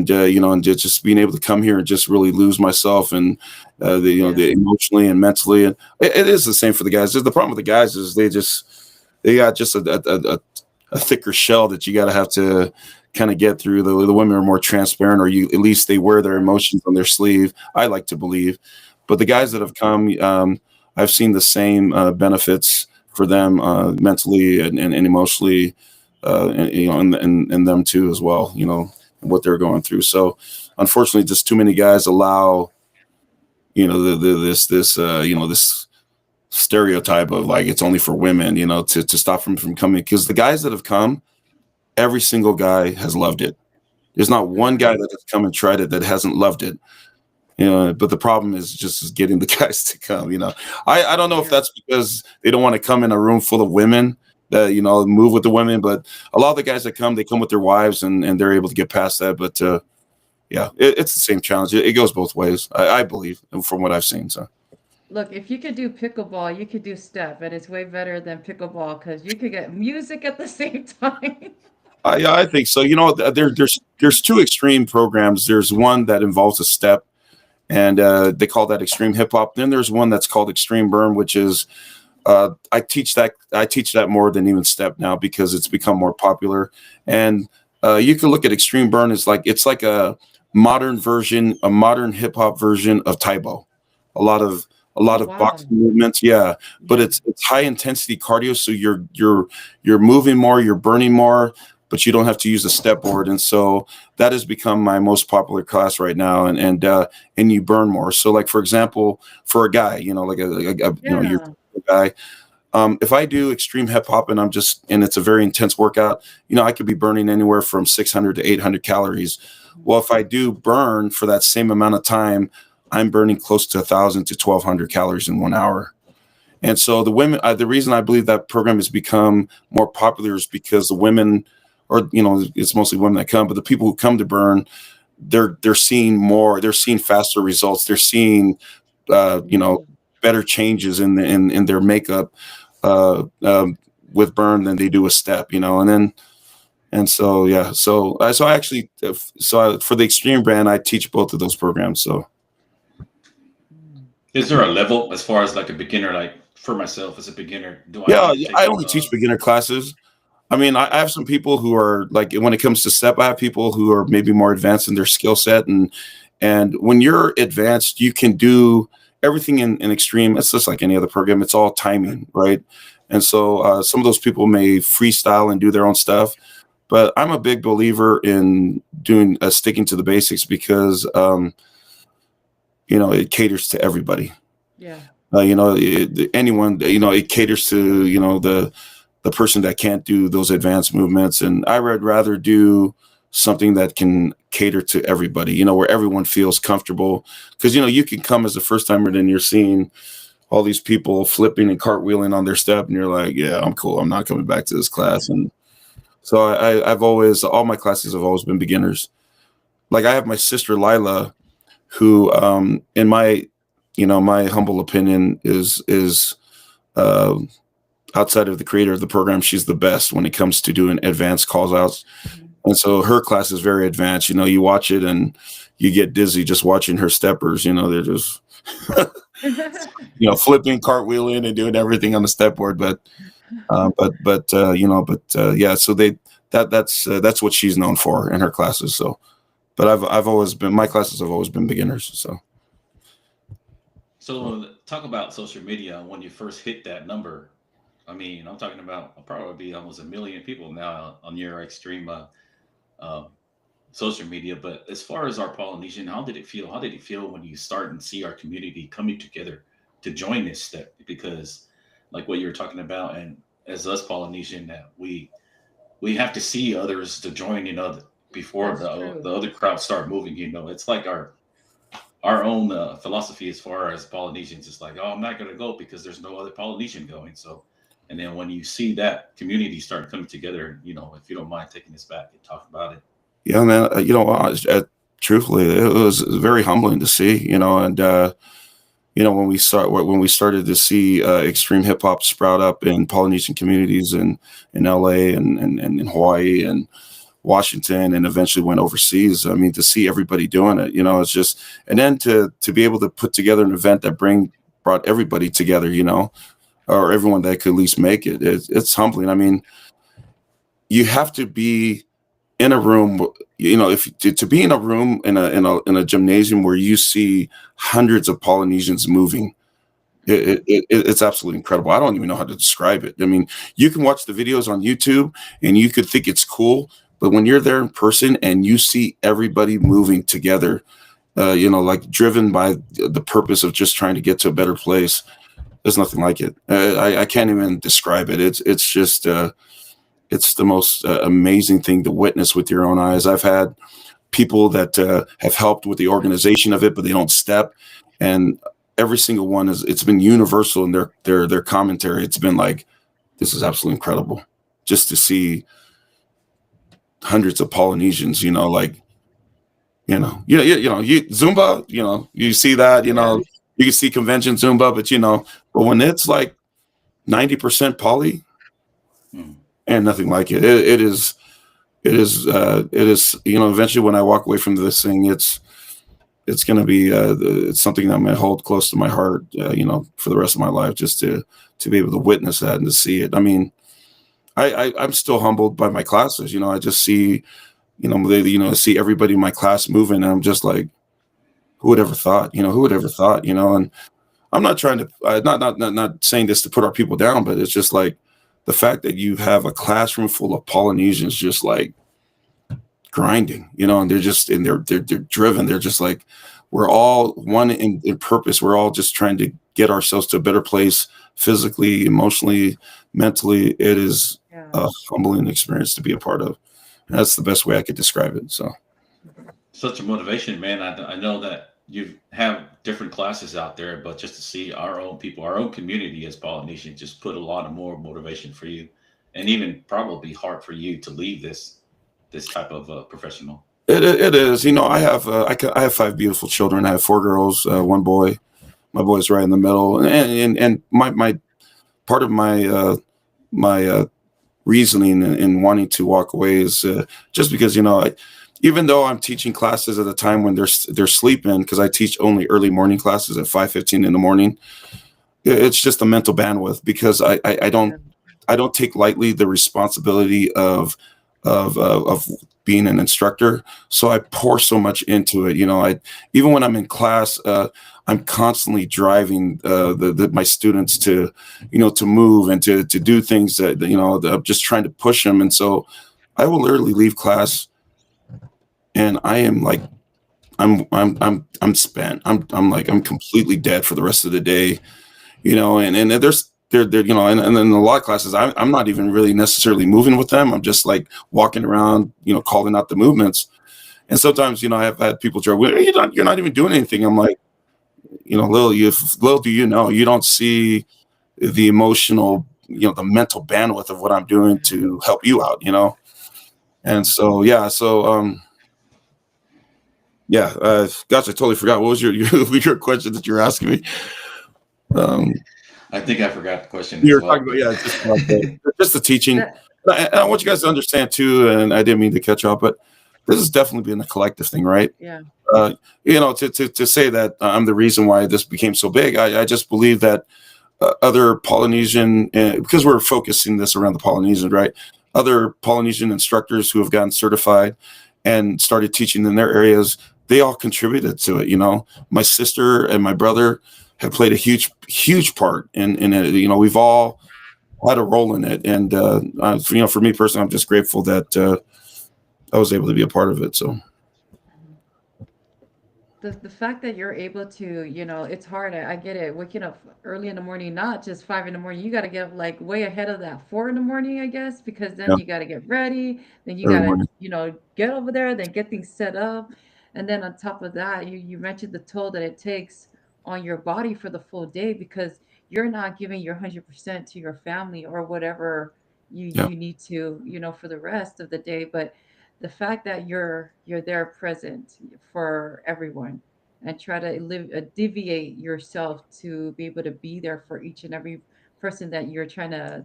just being able to come here and just really lose myself and Yeah. the emotionally and mentally." And it is the same for the guys. The problem with the guys is they got just a thicker shell that you got to have to kind of get through. The women are more transparent, or at least they wear their emotions on their sleeve, I like to believe. But the guys that have come, I've seen the same benefits for them mentally and emotionally, and them too as well. What they're going through. So, unfortunately, just too many guys allow this stereotype of like it's only for women, to stop them from coming. Because the guys that have come, every single guy has loved it. There's not one guy that has come and tried it that hasn't loved it. But the problem is just getting the guys to come. I don't know if Yeah. that's because they don't want to come in a room full of women that move with the women, but a lot of the guys that come, they come with their wives and they're able to get past that. But yeah, it's the same challenge. It goes both ways, I believe, from what I've seen. So. Look, if you could do pickleball, you could do step, and it's way better than pickleball because you could get music at the same time. Yeah, I think so. There's two extreme programs. There's one that involves a step, and they call that extreme hip hop. Then there's one that's called extreme burn, which is I teach that more than even step now because it's become more popular. And you can look at extreme burn as it's like a modern hip hop version of Taibo. A lot of a Oh, lot of wow. boxing movements, yeah, but Yeah. it's high intensity cardio, so you're moving more, you're burning more, but you don't have to use a step board. And so that has become my most popular class right now. And you burn more. So, like, for example, for a guy, you're Yeah. a guy, if I do extreme hip hop and it's a very intense workout, I could be burning anywhere from 600 to 800 calories. Well, if I do burn for that same amount of time, I'm burning close to 1,000 to 1,200 calories in 1 hour. And so the reason I believe that program has become more popular is because the women, or it's mostly women that come, but the people who come to burn, they're seeing more, they're seeing faster results, they're seeing uh, you know Mm. better changes in their makeup uh, um, with burn than they do with step, and so yeah, so I actually for the extreme brand I teach both of those programs. So Mm. Is there a level as far as like a beginner, like for myself as a beginner, do I yeah, need to take I a only teach beginner classes. I mean, I have some people who are like, when it comes to step, I have people who are maybe more advanced in their skill set. And when you're advanced, you can do everything in extreme. It's just like any other program. It's all timing, right? And so some of those people may freestyle and do their own stuff, but I'm a big believer in doing sticking to the basics because it caters to everybody. Yeah. Anyone, it caters to the person that can't do those advanced movements, and I would rather do something that can cater to everybody, where everyone feels comfortable, because you can come as a first timer and you're seeing all these people flipping and cartwheeling on their step, and you're like, yeah, I'm cool, I'm not coming back to this class. And so I've always, all my classes have always been beginners. Like I have my sister Lila, who in my my humble opinion is outside of the creator of the program, she's the best when it comes to doing advanced calls outs. And so her class is very advanced. You watch it and you get dizzy just watching her steppers. They're just flipping, cartwheeling, and doing everything on the step board. But yeah. So that's what she's known for in her classes. So, but I've always been, my classes have always been beginners. So talk about social media when you first hit that number. I mean, I'm talking about probably almost 1 million people now on your extreme uh, social media. But as far as our Polynesian, how did it feel? How did it feel when you start and see our community coming together to join this step? Because like what you're talking about, and as us Polynesian, that we have to see others to join, before the other crowd start moving. It's like our own philosophy as far as Polynesians. It's like, oh, I'm not going to go because there's no other Polynesian going. So, and then when you see that community start coming together, if you don't mind taking this back and talk about it. Yeah, man. Truthfully, it was very humbling to see. And when we started to see Xtreme Hip Hop sprout up in Polynesian communities in LA and in Hawaii and Washington, and eventually went overseas. I mean, to see everybody doing it, it's just, and then to be able to put together an event that brought everybody together, or everyone that could at least make it. It's humbling. I mean, you have to be in a room, if to be in a room in a gymnasium where you see hundreds of Polynesians moving. It's absolutely incredible. I don't even know how to describe it. I mean, you can watch the videos on YouTube and you could think it's cool, but when you're there in person and you see everybody moving together, like driven by the purpose of just trying to get to a better place, there's nothing like it. I can't even describe it. It's just it's the most amazing thing to witness with your own eyes. I've had people that have helped with the organization of it, but they don't step, and every single one it's been universal in their commentary. It's been like, this is absolutely incredible just to see hundreds of Polynesians, Zumba, you see that, you can see convention Zumba, but when it's like 90% poly and nothing like it, it is, eventually when I walk away from this thing, it's going to be, it's something that I'm going to hold close to my heart, for the rest of my life, just to be able to witness that and to see it. I mean, I'm still humbled by my classes. I just see, see everybody in my class moving, and I'm just like, who would ever thought? Who would ever thought? And I'm not trying to, not saying this to put our people down, but it's just like the fact that you have a classroom full of Polynesians just like grinding, and they're just, and they're driven. They're just like, we're all one in purpose. We're all just trying to get ourselves to a better place, physically, emotionally, mentally. It is a humbling experience to be a part of. And that's the best way I could describe it. So, such a motivation, man. I know that you have different classes out there, but just to see our own people, our own community as Polynesians, just put a lot of more motivation for you, and even probably hard for you to leave this type of professional. It is. I have 5 beautiful children. I have 4 girls, 1 boy. My boy's right in the middle, and my part of my my reasoning in wanting to walk away is just because even though I'm teaching classes at a time when they're sleeping, because I teach only early morning classes at 5:15 in the morning. It's just a mental bandwidth, because I don't take lightly the responsibility of being an instructor. So I pour so much into it. Even when I'm in class, I'm constantly driving my students to, to move and to do things that, I'm just trying to push them. And so I will literally leave class and I am like, I'm spent. I'm completely dead for the rest of the day, and there, and then in a lot of classes, I'm not even really necessarily moving with them. I'm just like walking around, calling out the movements. And sometimes, I have had people joke, well, you're not even doing anything. I'm like, little do you know, you don't see the emotional, the mental bandwidth of what I'm doing to help you out, And so, yeah, gosh, I totally forgot. What was your question that you're asking me? I think I forgot the question. You were talking about, just the teaching. I want you guys to understand too, and I didn't mean to catch up, but this has definitely been a collective thing, right? Yeah. To say that I'm the reason why this became so big, I just believe that other Polynesian, because we're focusing this around the Polynesian, right? Other Polynesian instructors who have gotten certified and started teaching in their areas, they all contributed to it. My sister and my brother have played a huge part in it. We've all had a role in it. And, for me personally, I'm just grateful that I was able to be a part of it. So. The fact that you're able to, it's hard. I get it. Waking up early in the morning, not just 5 in the morning. You got to get up like way ahead of that 4 in the morning, I guess, because then Yeah. you got to get ready. Then you Every got to, morning. get over there, then get things set up. And then on top of that, you mentioned the toll that it takes on your body for the full day because you're not giving your 100% to your family or whatever Yeah. you need to, for the rest of the day. But the fact that you're there present for everyone and try to live deviate yourself to be able to be there for each and every person that you're trying to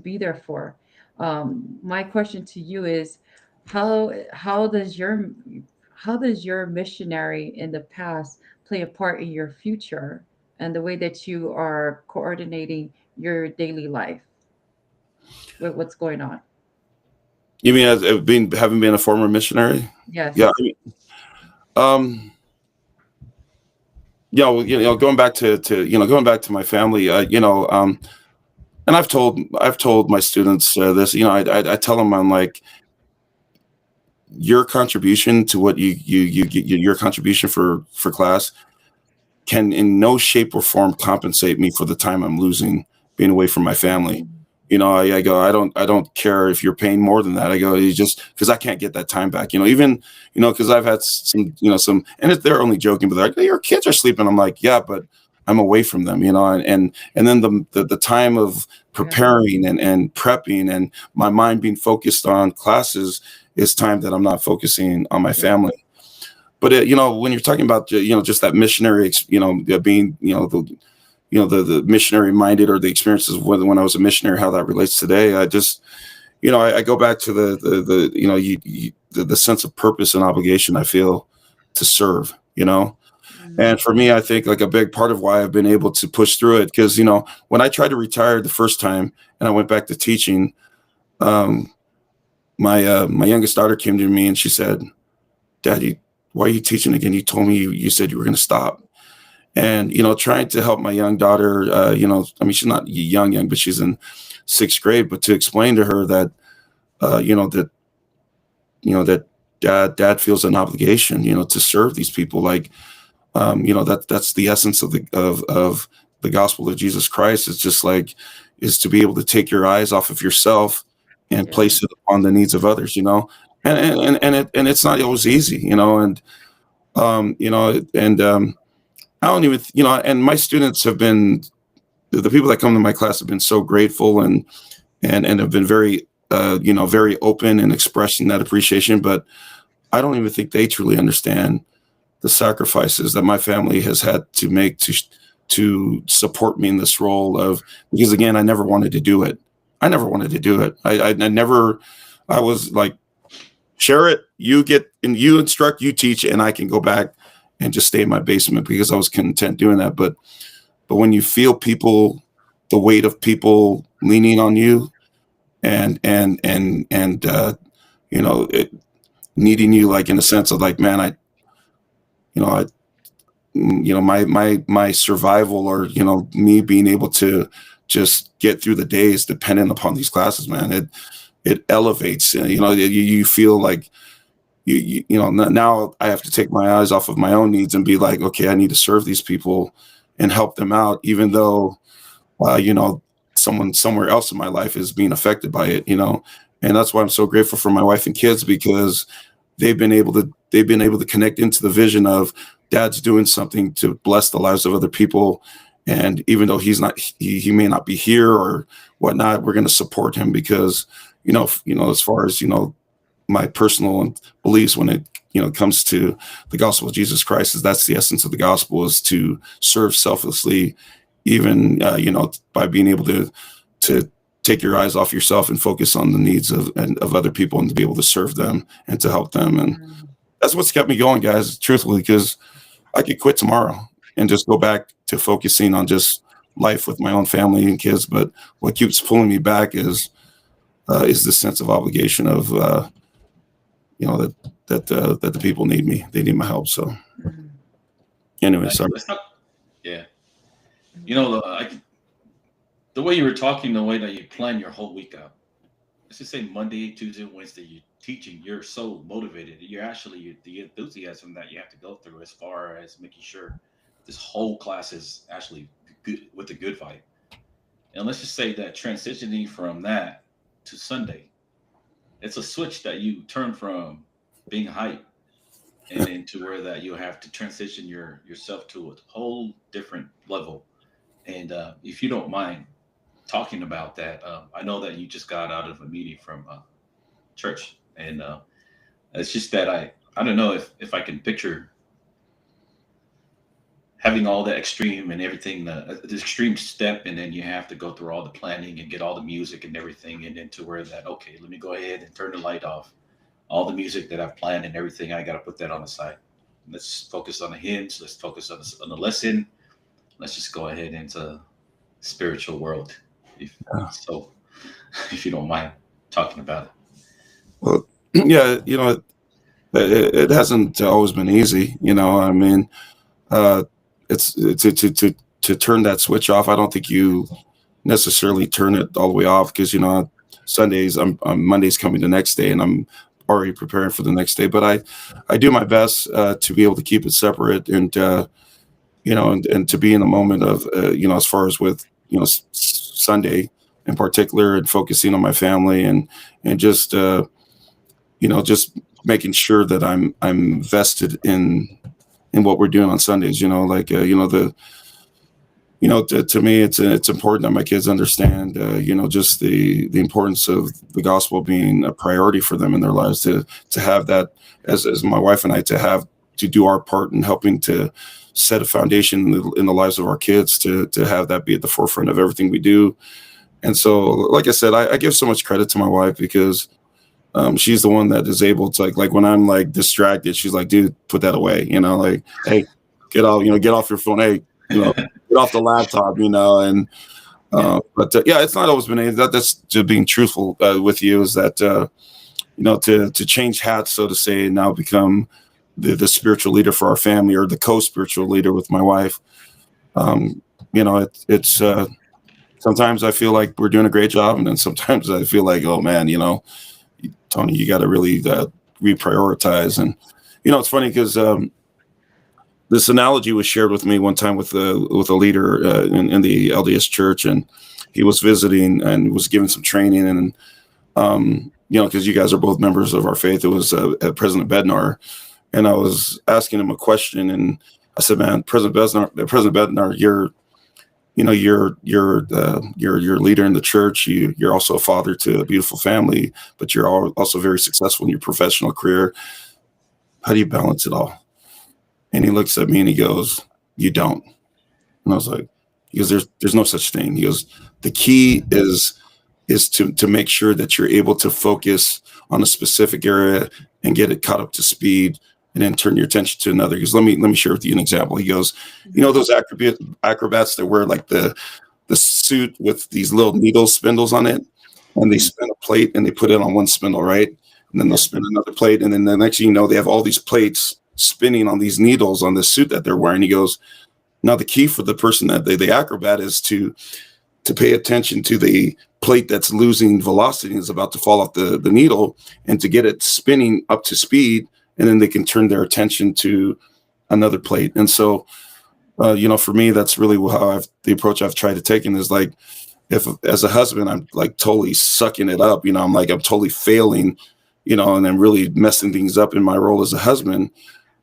be there for. My question to you is how does your missionary in the past play a part in your future and the way that you are coordinating your daily life with what's going on? You mean as having been a former missionary? Yeah. Yes. Um, going back to going back to my family, and I've told my students this. I tell them, I'm like, your contribution to what you get, your contribution for class can in no shape or form compensate me for the time I'm losing being away from my family. Mhm. I go, I don't care if you're paying more than that. I go, it's just because I can't get that time back. Even, because I've had some, and they're only joking, but they're like, your kids are sleeping. I'm like, yeah, but I'm away from them, and then the time of Yeah. preparing and prepping and my mind being focused on classes is time that I'm not focusing on my Yeah. family. But when you're talking about just that missionary, being the missionary minded or the experiences when I was a missionary, how that relates today, I just I go back to the sense of purpose and obligation I feel to serve. Mhm. And for me, I think like a big part of why I've been able to push through it, because when I tried to retire the first time and I went back to teaching, um, my youngest daughter came to me and she said, Daddy, why are you teaching again? You told me you said you were going to stop. And, trying to help my young daughter, I mean, she's not young, but she's in 6th grade, but to explain to her that, that dad feels an obligation, to serve these people. Like, that's the essence of the gospel of Jesus Christ. It's just like, is to be able to take your eyes off of yourself and Yeah. place it on the needs of others, and it's not always easy, and, I don't even, and my students have been, the people that come to my class have been so grateful and have been very, very open and expressing that appreciation. But I don't even think they truly understand the sacrifices that my family has had to make to support me in this role of, because again, I never wanted to do it. I never wanted to do it. I never, I was like, share it, you get, and you instruct, you teach, and I can go back and just stay in my basement because I was content doing that. But when you feel people, the weight of people leaning on you and it needing you, like in a sense of like, man, I my survival, or me being able to just get through the days dependent upon these classes, man. It elevates. You feel like now I have to take my eyes off of my own needs and be like, okay, I need to serve these people and help them out, even though someone somewhere else in my life is being affected by it. And that's why I'm so grateful for my wife and kids, because they've been able to connect into the vision of Dad's doing something to bless the lives of other people. And even though he may not be here or whatnot, we're going to support him, because as far as my personal beliefs when it comes to the gospel of Jesus Christ, is that's the essence of the gospel, is to serve selflessly, even by being able to take your eyes off yourself and focus on the needs of other people, and to be able to serve them and to help them. And that's what's kept me going, guys, truthfully, because I could quit tomorrow and just go back to focusing on just life with my own family and kids. But what keeps pulling me back is this sense of obligation of that the people need me. They need my help. So anyway, sorry. Yeah. The way you were talking, the way that you plan your whole week out. Let's just say Monday, Tuesday, Wednesday, you're teaching. You're so motivated. The enthusiasm that you have to go through as far as making sure this whole class is actually good, with a good vibe. And let's just say that transitioning from that to Sunday, it's a switch that you turn from being hype and into where that you have to transition yourself to a whole different level. And if you don't mind talking about that, I know that you just got out of a meeting from church, and it's just that I don't know if I can picture having all the extreme and everything, the extreme step, and then you have to go through all the planning and get all the music and everything, and then to where that, okay, let me go ahead and turn the light off. All the music that I've planned and everything, I got to put that on the side. Let's focus on the hymns. Let's focus on the lesson. Let's just go ahead into spiritual world. If you don't mind talking about it. Well, yeah, it hasn't always been easy. I mean, it's to turn that switch off. I don't think you necessarily turn it all the way off, because Sundays, Monday's coming the next day, and I'm already preparing for the next day. But I do my best to be able to keep it separate, and and to be in the moment of as far as with Sunday in particular, and focusing on my family, and just just making sure that I'm vested in what we're doing on Sundays. To me, it's important that my kids understand, just the importance of the gospel being a priority for them in their lives, to have that as my wife and I, to do our part in helping to set a foundation in the lives of our kids, to have that be at the forefront of everything we do. And so, like I said, I give so much credit to my wife, because she's the one that is able to, like when I'm like distracted, she's like, dude, put that away, like, hey, get off your phone. Hey, get off the laptop, and but it's not always been anything. That's just being truthful with you, is that to change hats, so to say, and now become the spiritual leader for our family, or the co-spiritual leader with my wife. It's sometimes I feel like we're doing a great job, and then sometimes I feel like, oh man, Tony, you got to really reprioritize. And it's funny, because this analogy was shared with me one time with a leader in the LDS church, and he was visiting and was giving some training, and because you guys are both members of our faith, it was President Bednar, and I was asking him a question, and I said, man, President Bednar, you're leader in the church. You're also a father to a beautiful family, but you're also very successful in your professional career. How do you balance it all? And he looks at me and he goes, you don't. And I was like, he goes, there's no such thing. He goes, the key is to make sure that you're able to focus on a specific area and get it caught up to speed, and then turn your attention to another. Because let me share with you an example. He goes, those acrobats that wear like the suit with these little needle spindles on it, and they spin a plate and they put it on one spindle, right? And then they'll spin another plate, and then the next thing you know, they have all these plates spinning on these needles on this suit that they're wearing. He goes, now the key for the person that the acrobat is to pay attention to the plate that's losing velocity and is about to fall off the needle, and to get it spinning up to speed, and then they can turn their attention to another plate. And so, for me, that's really how the approach I've tried to take. And is like, if as a husband, I'm like totally sucking it up, I'm totally failing, and I'm really messing things up in my role as a husband,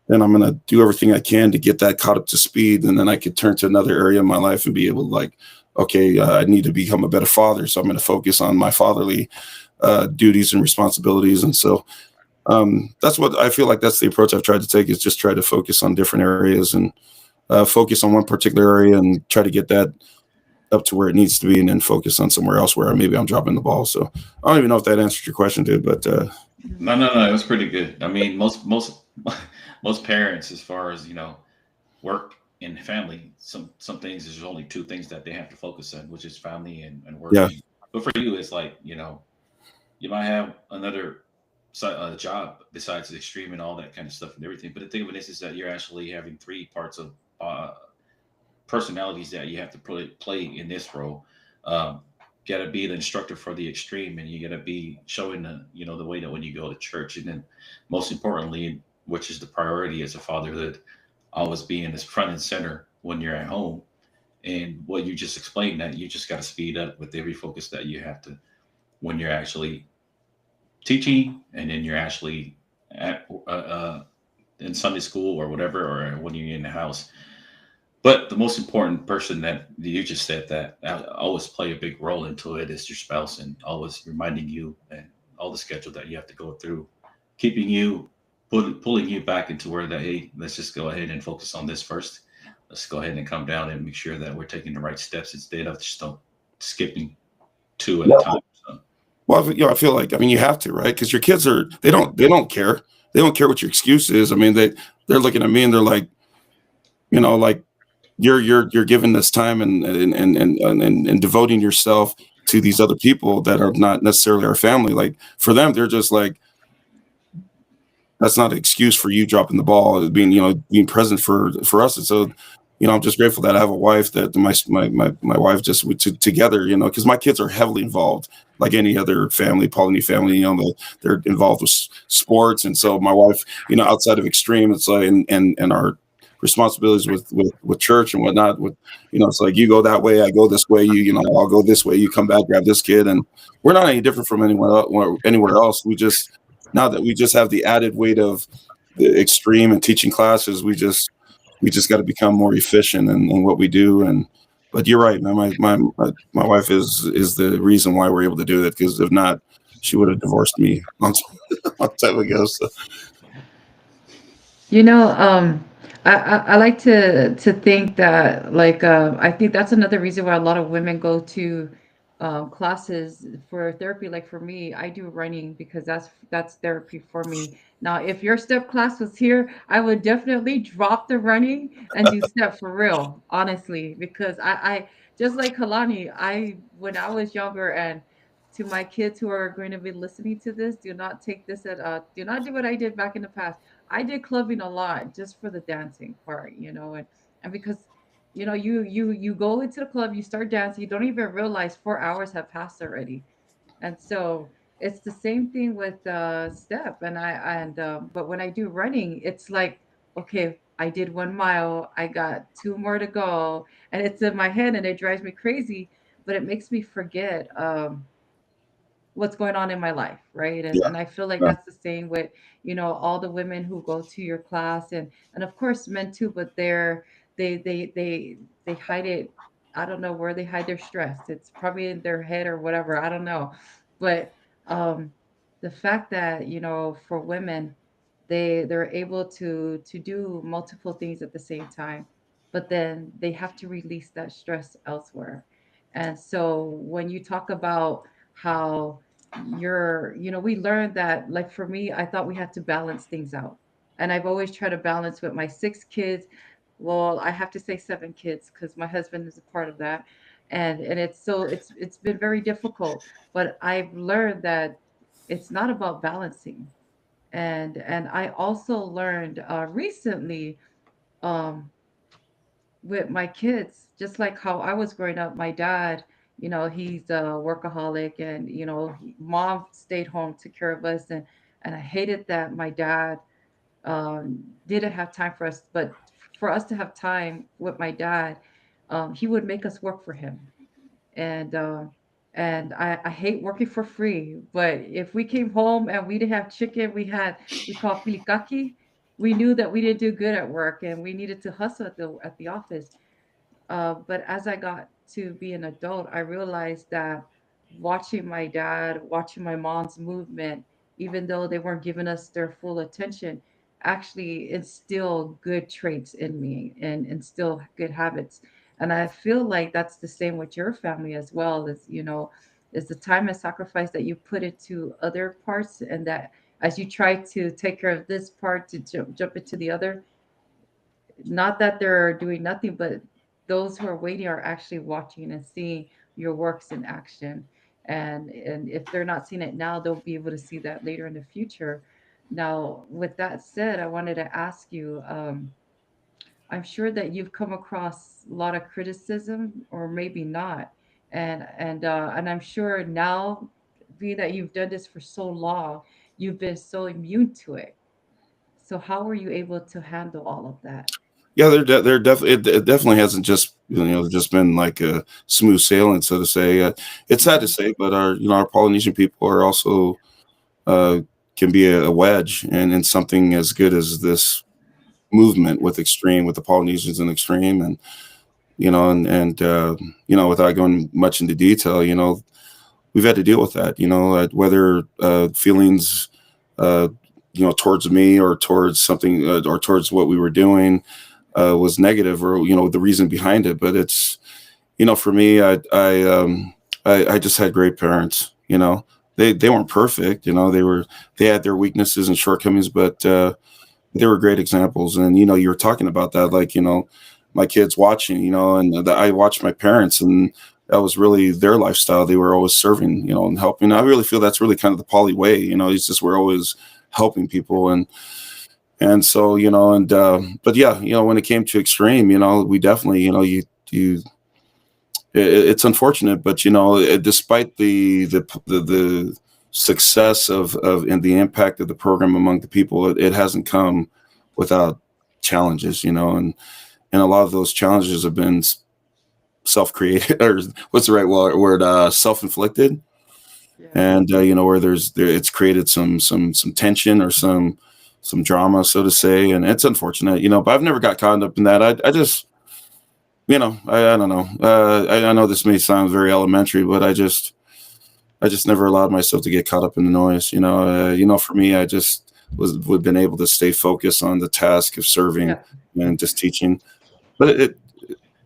then I'm going to do everything I can to get that caught up to speed. And then I could turn to another area of my life and be able to like, okay, I need to become a better father. So I'm going to focus on my fatherly duties and responsibilities. And so that's what I feel like. That's the approach I've tried to take, is just try to focus on different areas and focus on one particular area and try to get that up to where it needs to be, and then focus on somewhere else where maybe I'm dropping the ball. So I don't even know if that answered your question, dude, but No, no, no. It was pretty good. I mean, most parents, as far as work and family, some things, there's only two things that they have to focus on, which is family and yeah, working. But for you, it's like you might have another job besides the extreme and all that kind of stuff and everything. But the thing of it is that you're actually having three parts of personalities that you have to play in this role. Um, got to be the instructor for the extreme, and you got to be showing the way that when you go to church, and then most importantly, which is the priority as a fatherhood, always being as front and center when you're at home. And what you just explained, that you just got to speed up with every focus that you have to when you're actually teaching, and then you're actually at in Sunday school or whatever, or when you're in the house. But the most important person that you just said that always play a big role into it is your spouse, and always reminding you and all the schedule that you have to go through, keeping you pulling you back into where that, hey, let's just go ahead and focus on this first. Let's go ahead and come down and make sure that we're taking the right steps instead of just don't skipping two at a yeah. time. So, Well, I feel like, I mean, you have to, right? Because your kids they don't care. They don't care what your excuse is. I mean, they're looking at me and they're like, like, you're giving this time and devoting yourself to these other people that are not necessarily our family. Like, for them, they're just like, that's not an excuse for you dropping the ball, being present for us. And so, I'm just grateful that I have a wife, that my wife, just together, because my kids are heavily involved, like any other family, Polynesian family, they're involved with sports. And so my wife, outside of extreme, it's like, and our responsibilities with church and whatnot, it's like, you go that way, I go this way, I'll go this way, you come back, grab this kid. And we're not any different from anywhere else. Now that we just have the added weight of the extreme and teaching classes, we just got to become more efficient in what we do. And but you're right, man. My wife is the reason why we're able to do that. Because if not, she would have divorced me long time ago. So You know, I like to think that like I think that's another reason why a lot of women go to classes for therapy. Like for me, I do running because that's therapy for me. Now, if your step class was here, I would definitely drop the running and do step for real, honestly, because I just like Kalani, I when I was younger, and to my kids who are going to be listening to this, do not take this at do not do what I did back in the past. I did clubbing a lot just for the dancing part, and because you go into the club, you start dancing, you don't even realize 4 hours have passed already. And so it's the same thing with step. But when I do running, it's like, okay, I did 1 mile, I got two more to go, and it's in my head and it drives me crazy, but it makes me forget what's going on in my life, right? and yeah, and I feel like yeah, that's the same with all the women who go to your class, and of course men too, but they hide it. I don't know where they hide their stress. It's probably in their head or whatever, I don't know. But um the fact that for women, they're able to do multiple things at the same time, but then they have to release that stress elsewhere. And so when you talk about how we learned that, like for me, I thought we had to balance things out, and I've always tried to balance with my 6 kids. Well, I have to say 7 kids because my husband is a part of that, and it's been very difficult. But I've learned that it's not about balancing. And I also learned recently, um, with my kids, just like how I was growing up. My dad, he's a workaholic, and mom stayed home, took care of us, and I hated that my dad didn't have time for us. But for us to have time with my dad, he would make us work for him. And uh, and I hate working for free. But if we came home and we didn't have chicken, we call pilikaki. We knew that we didn't do good at work, and we needed to hustle at the office. But as I got to be an adult, I realized that watching my dad, watching my mom's movement, even though they weren't giving us their full attention, actually instill good traits in me and instill good habits. And I feel like that's the same with your family as well. Is the time and sacrifice that you put into other parts, and that as you try to take care of this part to jump into the other, not that they're doing nothing, but those who are waiting are actually watching and seeing your works in action. And if they're not seeing it now, they'll be able to see that later in the future. Now, with that said, I wanted to ask you, I'm sure that you've come across a lot of criticism, or maybe not. And I'm sure now, being that you've done this for so long, you've been so immune to it. So how were you able to handle all of that? Yeah, they're definitely it definitely hasn't just been like a smooth sailing, so to say. It's sad to Mhm. say, but our Polynesian people are also uh, can be a wedge in something as good as this movement with Extreme, with the Polynesians and Extreme, and without going much into detail, we've had to deal with that. Whether feelings, uh, towards me or towards something or towards what we were doing was negative, or the reason behind it. But it's for me, I just had great parents. They weren't perfect. They had their weaknesses and shortcomings, but they were great examples. And you were talking about that, like my kids watching, and I watched my parents, and that was really their lifestyle. They were always serving, and helping. I really feel that's really kind of the poly way. It's just we're always helping people, and so but yeah, when it came to Extreme, we definitely, you it's unfortunate, but despite the success of and the impact of the program among the people, it hasn't come without challenges, and a lot of those challenges have been self-created, or what's the right word, self-inflicted. Yeah. And where it's created some tension, or some drama, so to say. And it's unfortunate, but I've never got caught up in that. I just I don't know. I know this may sound very elementary, but I just never allowed myself to get caught up in the noise. For me, I just would been able to stay focused on the task of serving Yeah. and just teaching. But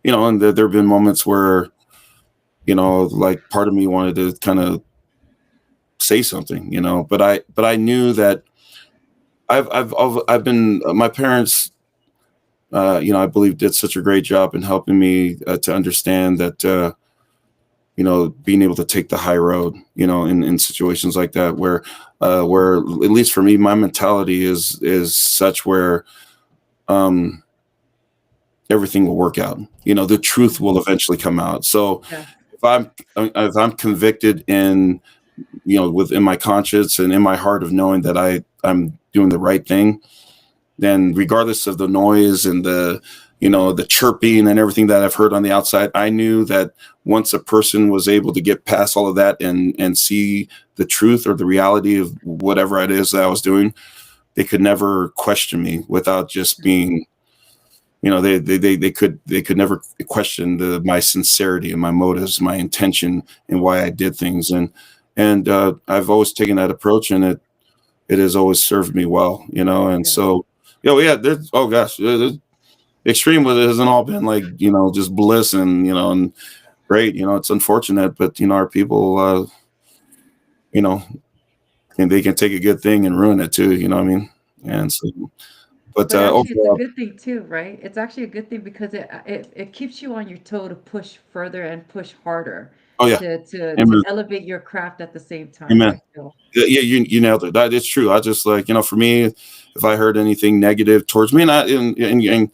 and there have been moments where like part of me wanted to kind of say something, but I knew that I've been my parents. I believe did such a great job in helping me to understand that being able to take the high road, in situations like that, where at least for me, my mentality is such where um, everything will work out. The truth will Mhm. eventually come out. So Yeah. if I'm convicted in within my conscience and in my heart of knowing that I'm doing the right thing, then regardless of the noise and the chirping and everything that I've heard on the outside, I knew that once a person was able to get past all of that and see the truth or the reality of whatever it is that I was doing, they could never question me without just being, they could never question my sincerity and my motives, my intention, and why I did things. And I've always taken that approach, and it has always served me well, and Yeah. so yeah, there's, oh gosh, Extreme with it hasn't all been like just bliss and great. It's unfortunate, but our people, you know and they can take a good thing and ruin it too, what I mean. And so, but But actually, it's a overall, good thing too, right? It's actually a good thing because it keeps you on your toe to push further and push harder. Oh yeah. to Amen. elevate your craft at the same time, I Amen. feel. Yeah, you nailed it. That is true. I just like, for me, if I heard anything negative towards me, and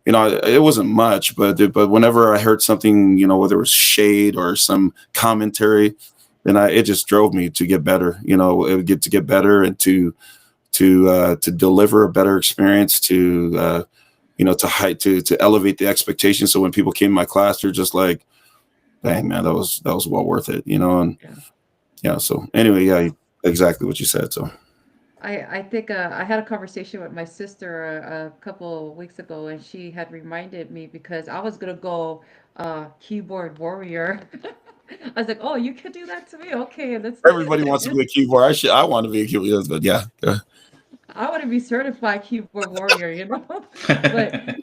it wasn't much, but whenever I heard something, whether it was shade or some commentary, then it just drove me to get better. It would get better and to deliver a better experience, to elevate the expectations. So when people came to my class, they're just like, "Dang man, that was well worth it," and Yeah. yeah. So anyway, yeah, exactly what you said. So I think I had a conversation with my sister a couple weeks ago, and she had reminded me because I was gonna go keyboard warrior. I was like, "Oh, you can do that to me? Okay, let's do everybody wants to it." be a keyboard. I want to be a keyboard, but yeah. I want to be certified keyboard warrior, you know. But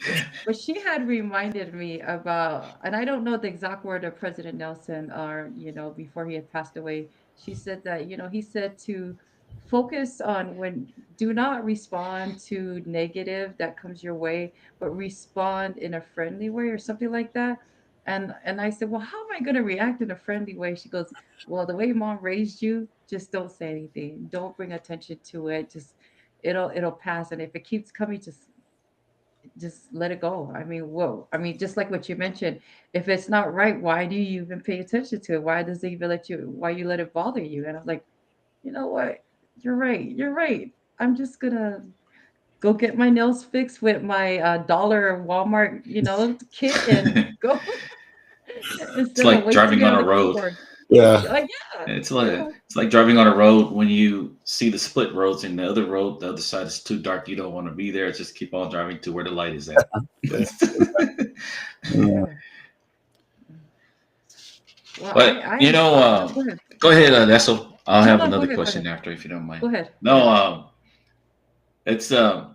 but she had reminded me about, and I don't know the exact word of President Nelson, or before he had passed away. She said that he said to focus on when do not respond to negative that comes your way, but respond in a friendly way or something like that. And I said, well, how am I going to react in a friendly way? She goes, well, the way mom raised you, just don't say anything, don't bring attention to it, just it'll pass, and if it keeps coming, just let it go. I mean, whoa, I mean, just like what you mentioned, if it's not right, why do you even pay attention to it? Why does it even why you let it bother you? And I was like, you know what, you're right, I'm just gonna go get my nails fixed with my dollar Walmart kit and go It's instead of like wasting driving it on on a the road. keyboard. Yeah. Like, yeah, It's you like know it's like driving on a road when you see the split roads and the other road, the other side is too dark. You don't want to be there. Just keep on driving to where the light is at. Yeah. yeah. Well, But no, go ahead. go ahead, Nessel. I'll No, have no, go another ahead, go question ahead, after if you don't mind. go ahead, go No, ahead.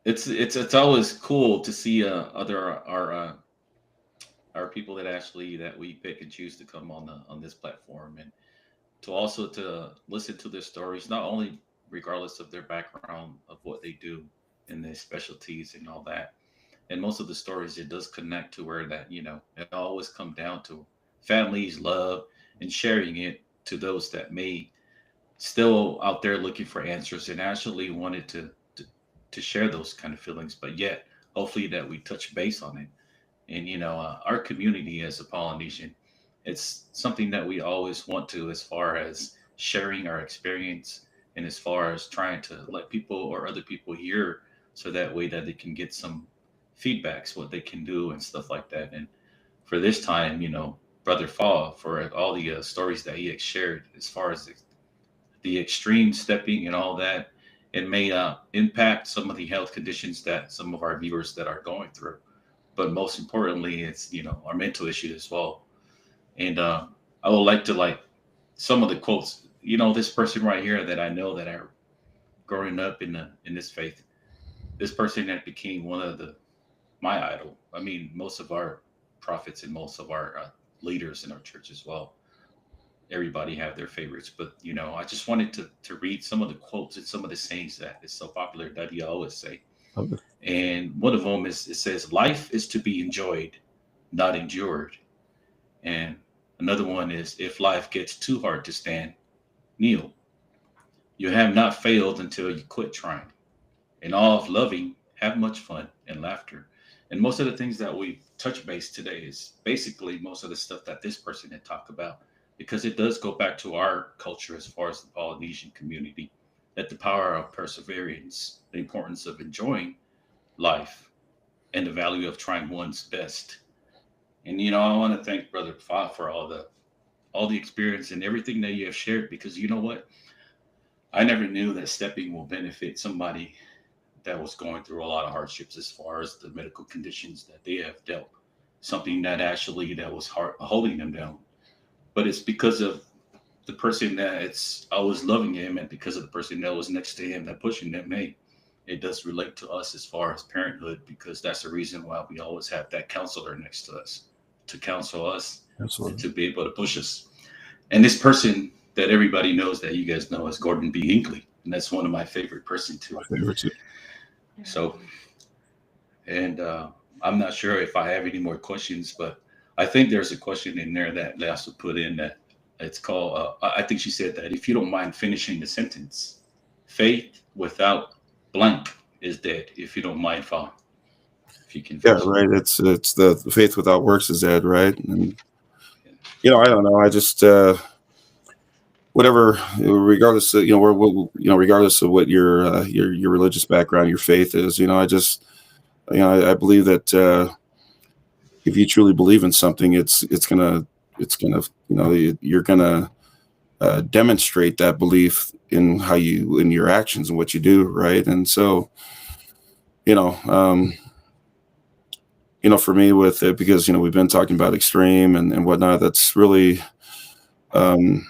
it's it's always cool to see other our people that we pick and choose to come on this platform, and to also to listen to their stories, not only regardless of their background of what they do and their specialties and all that. And most of the stories, it does connect to where that it always come down to families, love, and sharing it to those that may still out there looking for answers and actually wanted to share those kind of feelings, but yet hopefully that we touch base on it. And our community as a Polynesian, it's something that we always want to, as far as sharing our experience and as far as trying to let people or other people hear, so that way that they can get some feedbacks, what they can do and stuff like that. And for this time, Brother Fall, for all the stories that he had shared as far as the extreme stepping and all that, it may impact some of the health conditions that some of our viewers that are going through. But most importantly, it's our mental issue as well. And I would like to like some of the quotes. This person right here that I know that are growing up in this faith. This person that became one of the my idol. I mean, most of our prophets and most of our leaders in our church as well. Everybody have their favorites, but I just wanted to read some of the quotes and some of the sayings that is so popular that he always say. Okay. And one of them is, it says, "Life is to be enjoyed, not endured." And another one is, "If life gets too hard to stand, kneel. You have not failed until you quit trying. In all of loving, have much fun and laughter." And most of the things that we touch base today is basically most of the stuff that this person had talked about, because it does go back to our culture as far as the Polynesian community, that the power of perseverance, the importance of enjoying life, and the value of trying one's best. And I want to thank Brother Fa for all the experience and everything that you have shared, because you know what? I never knew that stepping will benefit somebody that was going through a lot of hardships as far as the medical conditions that they have dealt. Something that actually that was holding them down. But it's because of the person that it's I was loving him, and because of the person that was next to him that pushing them. Hey, it does relate to us as far as parenthood, because that's the reason why we always have that counselor next to us to counsel us and Absolutely. to be able to push us. And this person that everybody knows, that you guys know, is Gordon B. Hinckley, and that's one of my favorite person too. My favorite too. So, and I'm not sure if I have any more questions, but I think there's a question in there that they also put in that it's called. I think she said that if you don't mind finishing the sentence, faith without blank is dead. If you don't mind, following, if you can Yeah, finish. right. It's the faith without works is dead, right? And I don't know. I just whatever, regardless of regardless of what your religious background, your faith is, I just I believe that if you truly believe in something, it's gonna you're gonna demonstrate that belief in your actions and what you do, right? And so you know. For me with it, because we've been talking about extreme and whatnot, that's really um,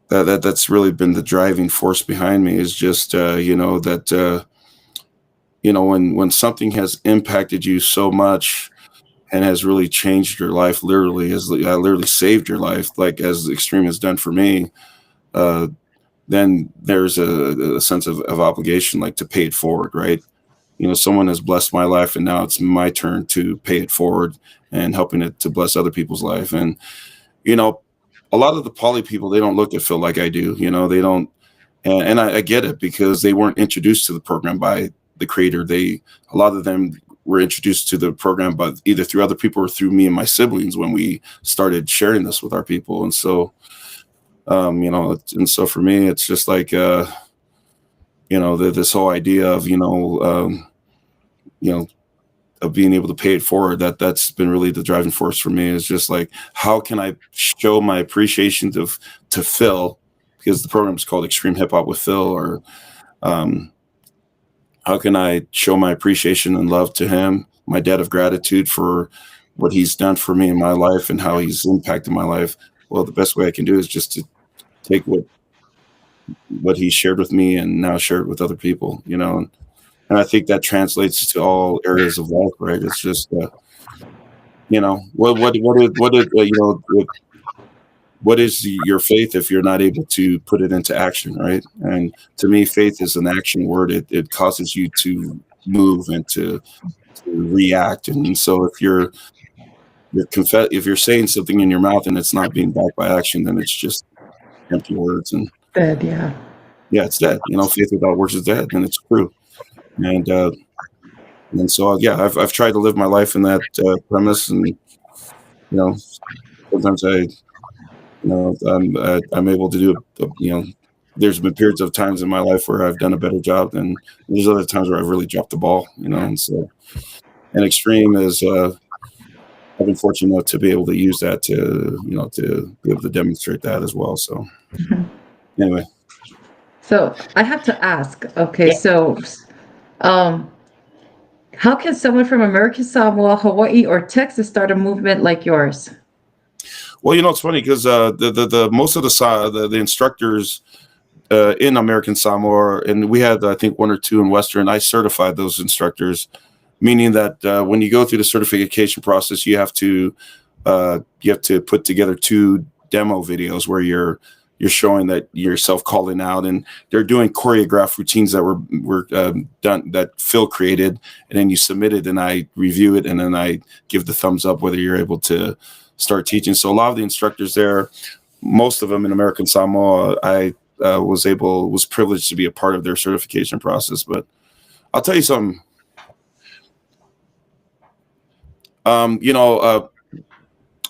that's really been the driving force behind me, is just that when something has impacted you so much and has really changed your life, literally saved your life, like as extreme has done for me, uh, then there's a sense of obligation, like to pay it forward, right? Someone has blessed my life, and now it's my turn to pay it forward and helping it to bless other people's life. And you know, a lot of the poly people, they don't look at Phil like I do. They don't, and I get it, because they weren't introduced to the program by the creator. A lot of them were introduced to the program, but either through other people or through me and my siblings when we started sharing this with our people. And so, for me, it's just like, this whole idea of, of being able to pay it forward, that's been really the driving force for me, is just like, how can I show my appreciation to Phil, because the program is called Xtreme Hip Hop with Phil, or how can I show my appreciation and love to him, my debt of gratitude for what he's done for me in my life and how he's impacted my life. Well, the best way I can do is just to take what he shared with me and now share it with other people, and I think that translates to all areas of life, right? It's just, what is your faith if you're not able to put it into action, right? And to me, faith is an action word. It causes you to move and to react. And so if if you're saying something in your mouth and it's not being backed by action, then it's just empty words. And Dead, yeah. yeah, it's dead. Faith without works is dead, and it's true. And so yeah, I've tried to live my life in that premise, and sometimes I'm able to do there's been periods of times in my life where I've done a better job, than there's other times where I've really dropped the ball, and so, and extreme is I've been fortunate enough to be able to use that to be able to demonstrate that as well. So anyway. So I have to ask, okay, so um, how can someone from American Samoa, Hawaii, or Texas start a movement like yours? Well, it's funny, because the most of the instructors in American Samoa, and we had, I think, one or two in Western. I certified those instructors, meaning that when you go through the certification process, you have to put together 2 demo videos where you're showing that yourself calling out, and they're doing choreographed routines that were done, that Phil created, and then you submit it, and I review it, and then I give the thumbs up whether you're able to start teaching. So a lot of the instructors there, most of them in American Samoa, I was privileged to be a part of their certification process. But I'll tell you something.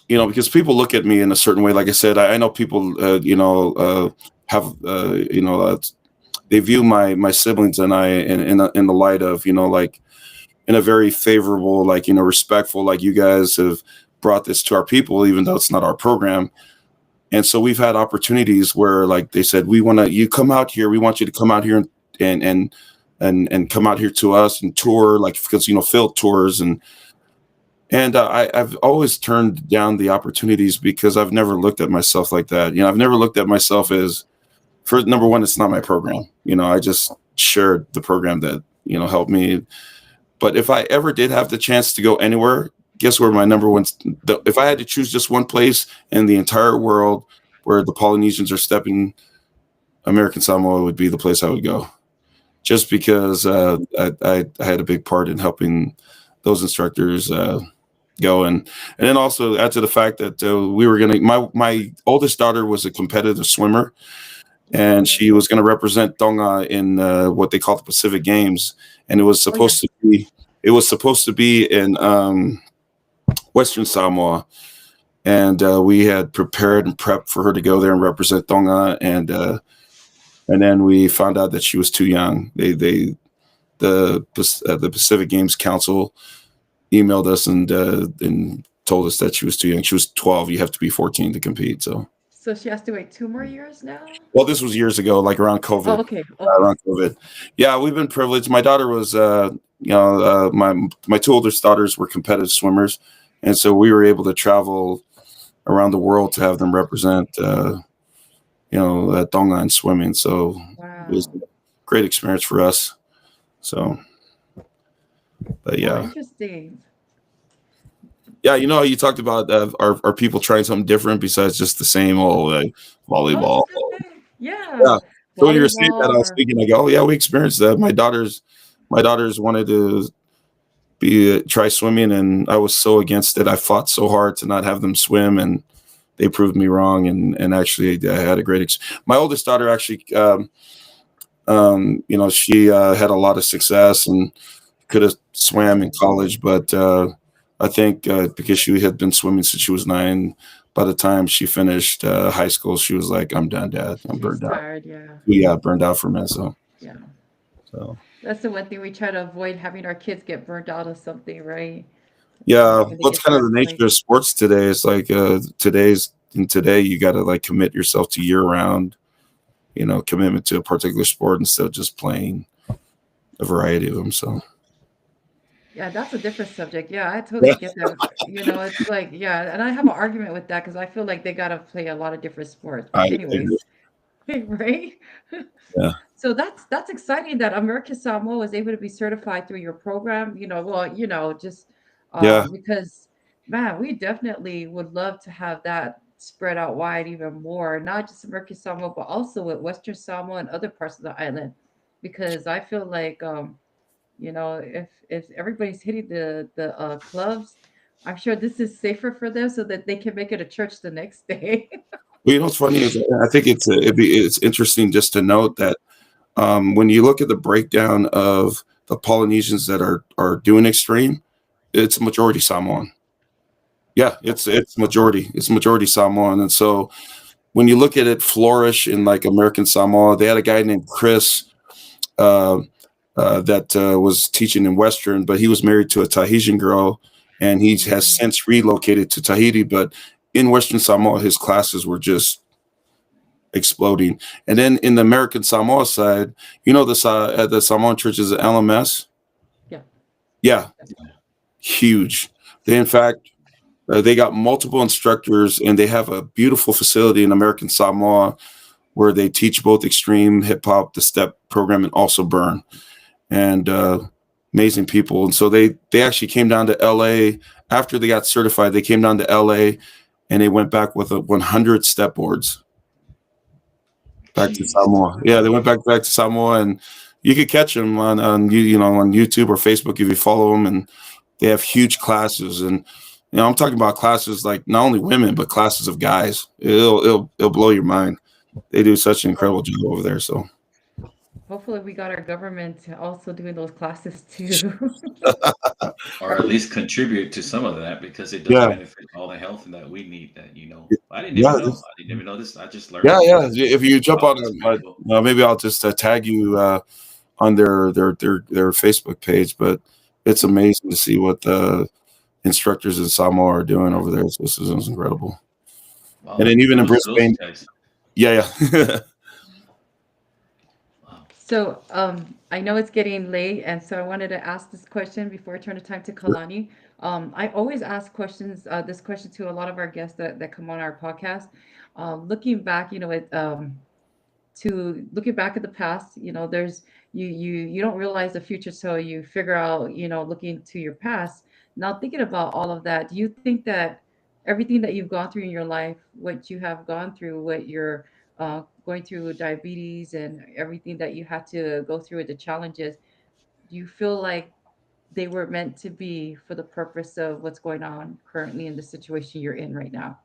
Because people look at me in a certain way. Like I said, I know people, have, they view my siblings and I in the light of, like, in a very favorable, like, respectful, like, you guys have brought this to our people, even though it's not our program. And so we've had opportunities where, like, they said, we want you come out here. We want you to come out here and come out here to us and tour, like, because, Phil tours, and I've always turned down the opportunities because I've never looked at myself like that. I've never looked at myself as, for number one, it's not my program. I just shared the program that, helped me. But if I ever did have the chance to go anywhere, guess where my number one, if I had to choose just one place in the entire world where the Polynesians are stepping, American Samoa would be the place I would go. Just because I had a big part in helping those instructors go. And then also add to the fact that we were gonna my oldest daughter was a competitive swimmer, and Wow. she was going to represent Tonga in what they call the Pacific Games, and Oh yeah. it was supposed to be in Western Samoa, and we had prepared and prepped for her to go there and represent Tonga, and then we found out that she was too young. The Pacific Games Council emailed us and told us that she was too young. She was 12. You have to be 14 to compete. So, So she has to wait 2 more years now? well, this was years ago, like around Oh, COVID. okay. Okay. Around COVID. Yeah, we've been privileged. My daughter was, my two oldest daughters were competitive swimmers, and so we were able to travel around the world to have them represent, Tonga in swimming. So it was Wow. a great experience for us. So, but Oh, yeah, interesting. yeah, you talked about are people trying something different besides just the same old I was volleyball? just gonna say, Yeah. yeah, So when you were saying that, I volleyball was or thinking, like, oh yeah, we experienced that. My daughters wanted to be try swimming, and I was so against it. I fought so hard to not have them swim, and they proved me wrong. And actually, I had a great. My oldest daughter actually, she had a lot of success and could have swam in college, but I think because she had been swimming since she was 9, by the time she finished high school, she was like, "I'm done, Dad. I'm she's burned out." tired. Yeah, Yeah, burned out from it. So, yeah. so That's the one thing we try to avoid having our kids get burnt out of something, right? yeah, When they what's get to kind of the that point. nature of sports today? It's like today you got to like commit yourself to year round, commitment to a particular sport instead of just playing a variety of them. So Yeah, that's a different subject. Yeah, I totally yeah, get that. It's like, yeah, and I have an argument with that because I feel like they gotta play a lot of different sports. But I agree. anyways, right? Yeah, So that's exciting that American Samoa was able to be certified through your program. Well, just yeah. because man, we definitely would love to have that spread out wide even more, not just American Samoa, but also with Western Samoa and other parts of the island, because I feel like if everybody's hitting the clubs, I'm sure this is safer for them so that they can make it to church the next day. Well, what's funny is I think it's interesting just to note that when you look at the breakdown of the Polynesians that are doing extreme, it's a majority Samoan. Yeah, it's majority. It's majority Samoan, and so when you look at it flourish in like American Samoa, they had a guy named Chris uh, that was teaching in Western, but he was married to a Tahitian girl, and he has Mm, since relocated to Tahiti. But in Western Samoa, his classes were just exploding. And then in the American Samoa side, the Samoan churches at LMS, yeah. yeah, huge. They in fact they got multiple instructors, and they have a beautiful facility in American Samoa where they teach both extreme hip hop, the step program, and also burn. And amazing people. And so they actually came down to LA after they got certified. They came down to LA and they went back with 100 step boards back to Jeez. Samoa. Yeah, they Wow. went back to Samoa, and you could catch them on YouTube or Facebook if you follow them, and they have huge classes. And I'm talking about classes like not only women but classes of guys. It'll blow your mind. They do such an Well, incredible job over there. So hopefully we got our government also doing those classes too. Or at least contribute to some of that because it does yeah, benefit all the health that we need. That I didn't even yeah, know. I didn't even know this. I just learned yeah, it yeah. today. If you jump Wow, on, that's pretty cool. maybe I'll just tag you on their Facebook page. But it's amazing to see what the instructors in Samoa are doing over there. This is incredible. And Wow, then even in kudos to those Brisbane, guys. yeah, yeah, Wow. So, I know it's getting late, and so I wanted to ask this question before I turn the time to Kalani. I always ask this question to a lot of our guests that come on our podcast. Looking back, to looking back at the past, there's you don't realize the future, so you figure out, looking to your past. Now thinking about all of that, do you think that everything that you've gone through in your life, what you have gone through, what you're going through with diabetes and everything that you had to go through with the challenges, do you feel like they were meant to be for the purpose of what's going on currently in the situation you're in right now.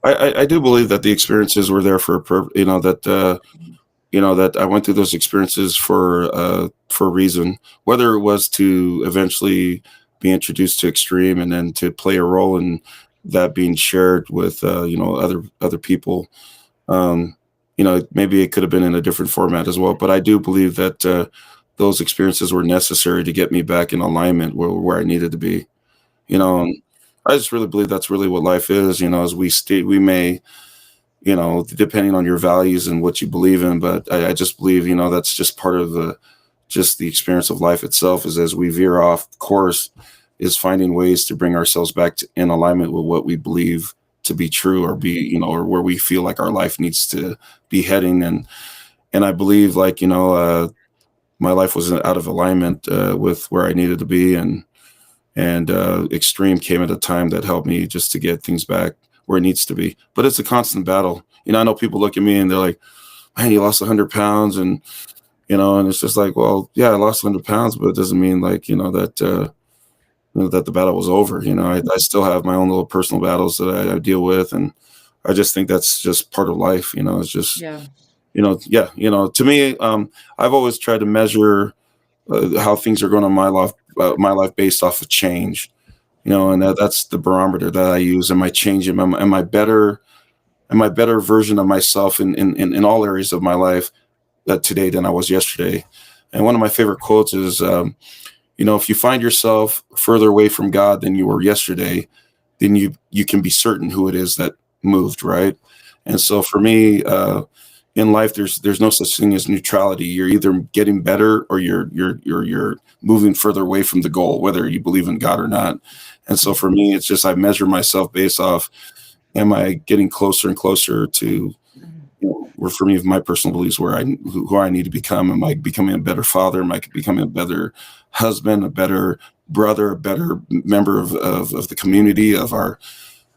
I do believe that the experiences were there for a you know, that that I went through those experiences for a reason, whether it was to eventually be introduced to Extreme and then to play a role in that being shared with other people. Um, maybe it could have been in a different format as well, but I do believe that those experiences were necessary to get me back in alignment where I needed to be. And I just really believe that's really what life is. As we may, depending on your values and what you believe in. But I just believe, that's just part of the experience of life itself, is as we veer off course, is finding ways to bring ourselves back in alignment with what we believe to be true, or or where we feel like our life needs to be heading. And I believe, like, my life was out of alignment with where I needed to be. And Extreme came at a time that helped me just to get things back where it needs to be. But it's a constant battle. I know people look at me and they're like, man, you lost 100 pounds. And it's just like, well, yeah, I lost 100 pounds, but it doesn't mean, like, that the battle was over. I still have my own little personal battles that I deal with. And I just think that's just part of life. It's just, Yeah. yeah, to me, I've always tried to measure how things are going in my life based off of change, and that's the barometer that I use. Am I changing? Am I better? Am I better version of myself in all areas of my life today than I was yesterday? And one of my favorite quotes is, if you find yourself further away from God than you were yesterday, then you can be certain who it is that moved, right? And so for me, in life, there's no such thing as neutrality. You're either getting better or you're moving further away from the goal, whether you believe in God or not. And so for me, it's just I measure myself based off, am I getting closer and closer to, where for me, my personal beliefs, who I need to become. Am I becoming a better father? Am I becoming a better husband, a better brother, a better member of the community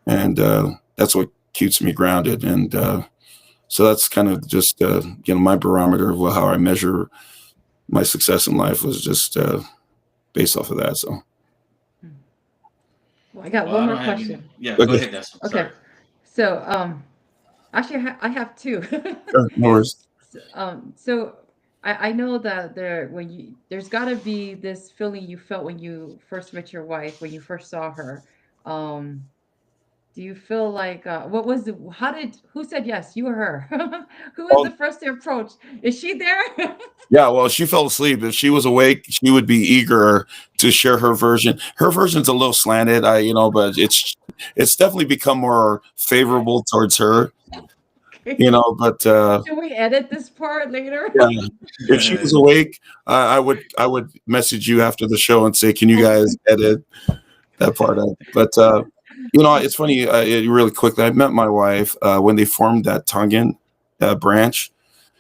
and that's what keeps me grounded. And so that's kind of just, my barometer of how I measure my success in life was just based off of that. So. Well, I got Well, one I more don't have any. question. Yeah, go Okay. ahead. That's Okay. sorry. So, actually, I have two. Sure. No worries. So I know that there's got to be this feeling you felt when you first met your wife, when you first saw her. Um, do you feel like what was the who said yes, you or her? Who was Well, the first to approach? Is she there? yeah, well, she fell asleep. If she was awake, she would be eager to share her version. Her version's a little slanted, but it's definitely become more favorable towards her, but Can we edit this part later? yeah, if she was awake, I would message you after the show and say, can you guys edit that part out? But it's funny, really quickly, I met my wife when they formed that Tongan branch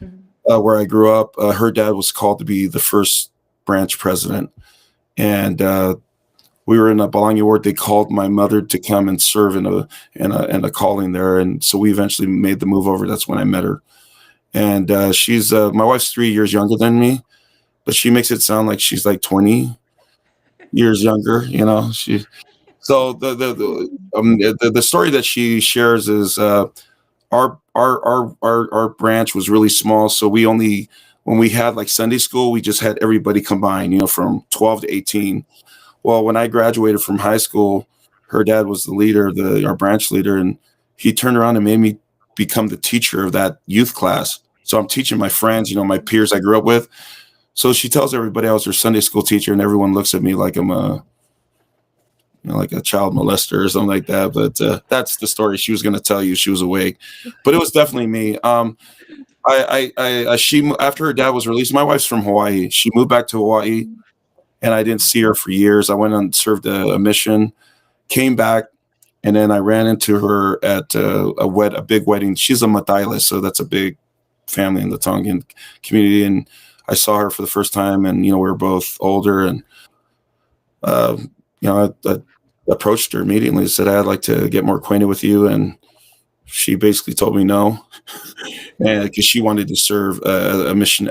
Mhm. where I grew up. Her dad was called to be the first branch president. And we were in a Bologna ward. They called my mother to come and serve in a calling there. And so we eventually made the move over. That's when I met her. And she's my wife's 3 years younger than me, but she makes it sound like she's like 20 years younger. So the story that she shares is our branch was really small. So when we had like Sunday school, we just had everybody combined, from 12 to 18. Well, when I graduated from high school, her dad was the leader, our branch leader, and he turned around and made me become the teacher of that youth class. So I'm teaching my friends, my peers I grew up with. So she tells everybody I was her Sunday school teacher, and everyone looks at me like I'm like a child molester or something like that. But that's the story she was going to tell you. She was awake, but it was definitely me. She, after her dad was released, my wife's from Hawaii. She moved back to Hawaii, and I didn't see her for years. I went and served a mission, came back, and then I ran into her at a big wedding. She's a Matailes, so that's a big family in the Tongan community. And I saw her for the first time, and we were both older, and I approached her immediately and said, I'd like to get more acquainted with you. And she basically told me no, and because she wanted to serve a mission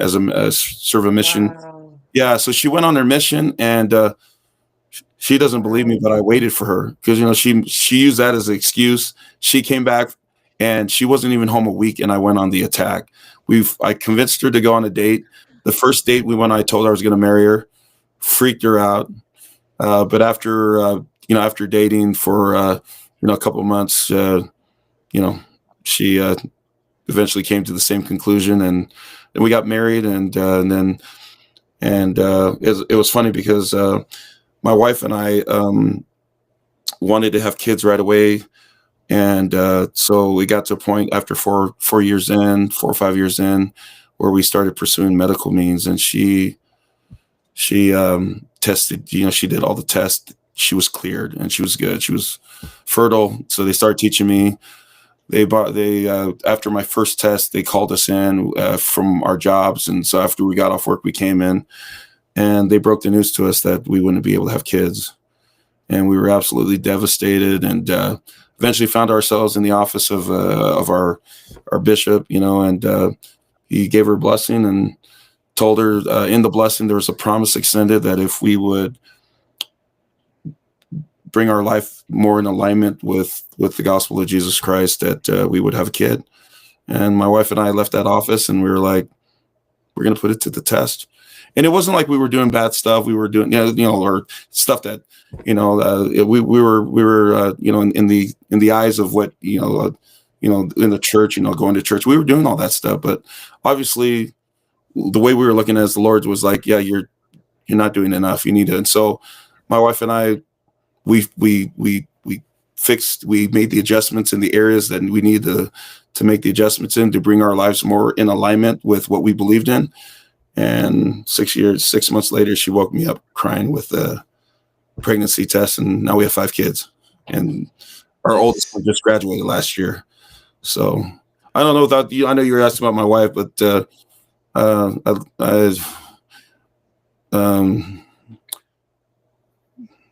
serve a mission. Wow. Yeah, so she went on her mission, and she doesn't believe me, but I waited for her because she used that as an excuse. She came back, and she wasn't even home a week, and I went on the attack. I convinced her to go on a date. The first date we went, I told her I was going to marry her, freaked her out. But after dating for a couple of months, she eventually came to the same conclusion, and we got married, and it was funny because my wife and I wanted to have kids right away, and so we got to a point after 4 or 5 years in, where we started pursuing medical means, and she tested. She did all the tests. She was cleared, and she was good. She was fertile. So they started teaching me. After my first test, they called us in from our jobs, and so after we got off work, we came in, and they broke the news to us that we wouldn't be able to have kids, and we were absolutely devastated. And eventually found ourselves in the office of our bishop, and he gave her a blessing and told her in the blessing there was a promise extended that if we would bring our life more in alignment with the gospel of Jesus Christ, that we would have a kid. And my wife and I left that office, and we were like, we're going to put it to the test. And it wasn't like we were doing bad stuff. We were doing, or stuff that, we were, in the eyes of what, in the church, going to church, we were doing all that stuff. But obviously the way we were looking at it, the Lord was like, yeah, you're not doing enough. You need to. And so my wife and I, we made the adjustments in the areas that we need to make the adjustments in to bring our lives more in alignment with what we believed in. And 6 months later, she woke me up crying with a pregnancy test, and now we have 5 kids. And our oldest one just graduated last year. So I don't know about you. I know you were asking about my wife, but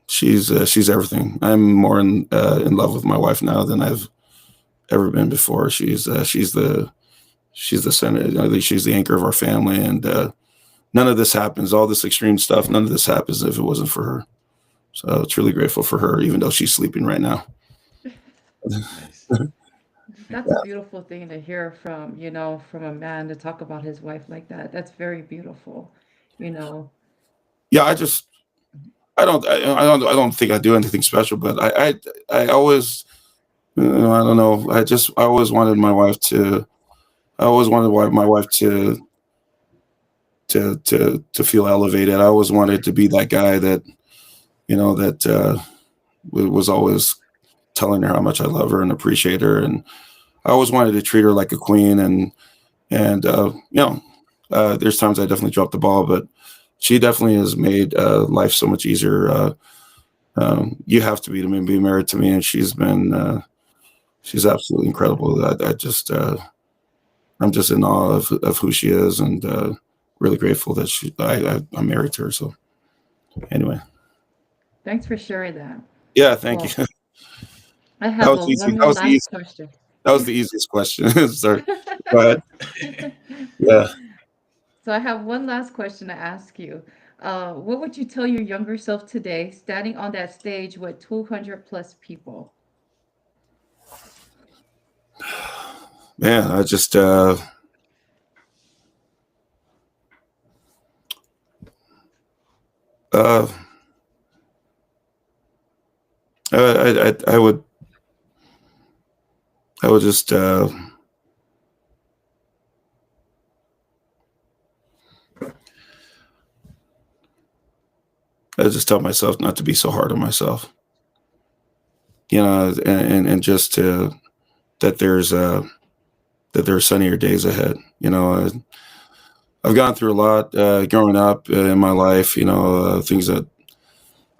she's everything. I'm more in love with my wife now than I've ever been before. She's the center. She's the anchor of our family, and none of this happens. All this extreme stuff. None of this happens if it wasn't for her. So truly grateful for her, even though she's sleeping right now. Nice. That's a beautiful thing to hear from a man to talk about his wife like that. That's very beautiful, you know. Yeah, I don't think I do anything special, but I always, I don't know. I always wanted my wife to. I always wanted my wife to feel elevated. I always wanted to be that guy that, was always telling her how much I love her and appreciate her, and I always wanted to treat her like a queen. And there's times I definitely dropped the ball, but she definitely has made life so much easier. You have to be married to me, and she's absolutely incredible. I'm just in awe of who she is, and really grateful that I'm married to her. So anyway, Thanks for sharing that. yeah, thank Well, you. I That have was a easy. one That more was the last easy. question. That was the easiest question. Sorry. Go ahead. Yeah. So I have one last question to ask you. What would you tell your younger self today, standing on that stage with 200 plus people? Man, I just uh I would just I just tell myself not to be so hard on myself. And just that there's sunnier days ahead. I've gone through a lot growing up in my life. Things that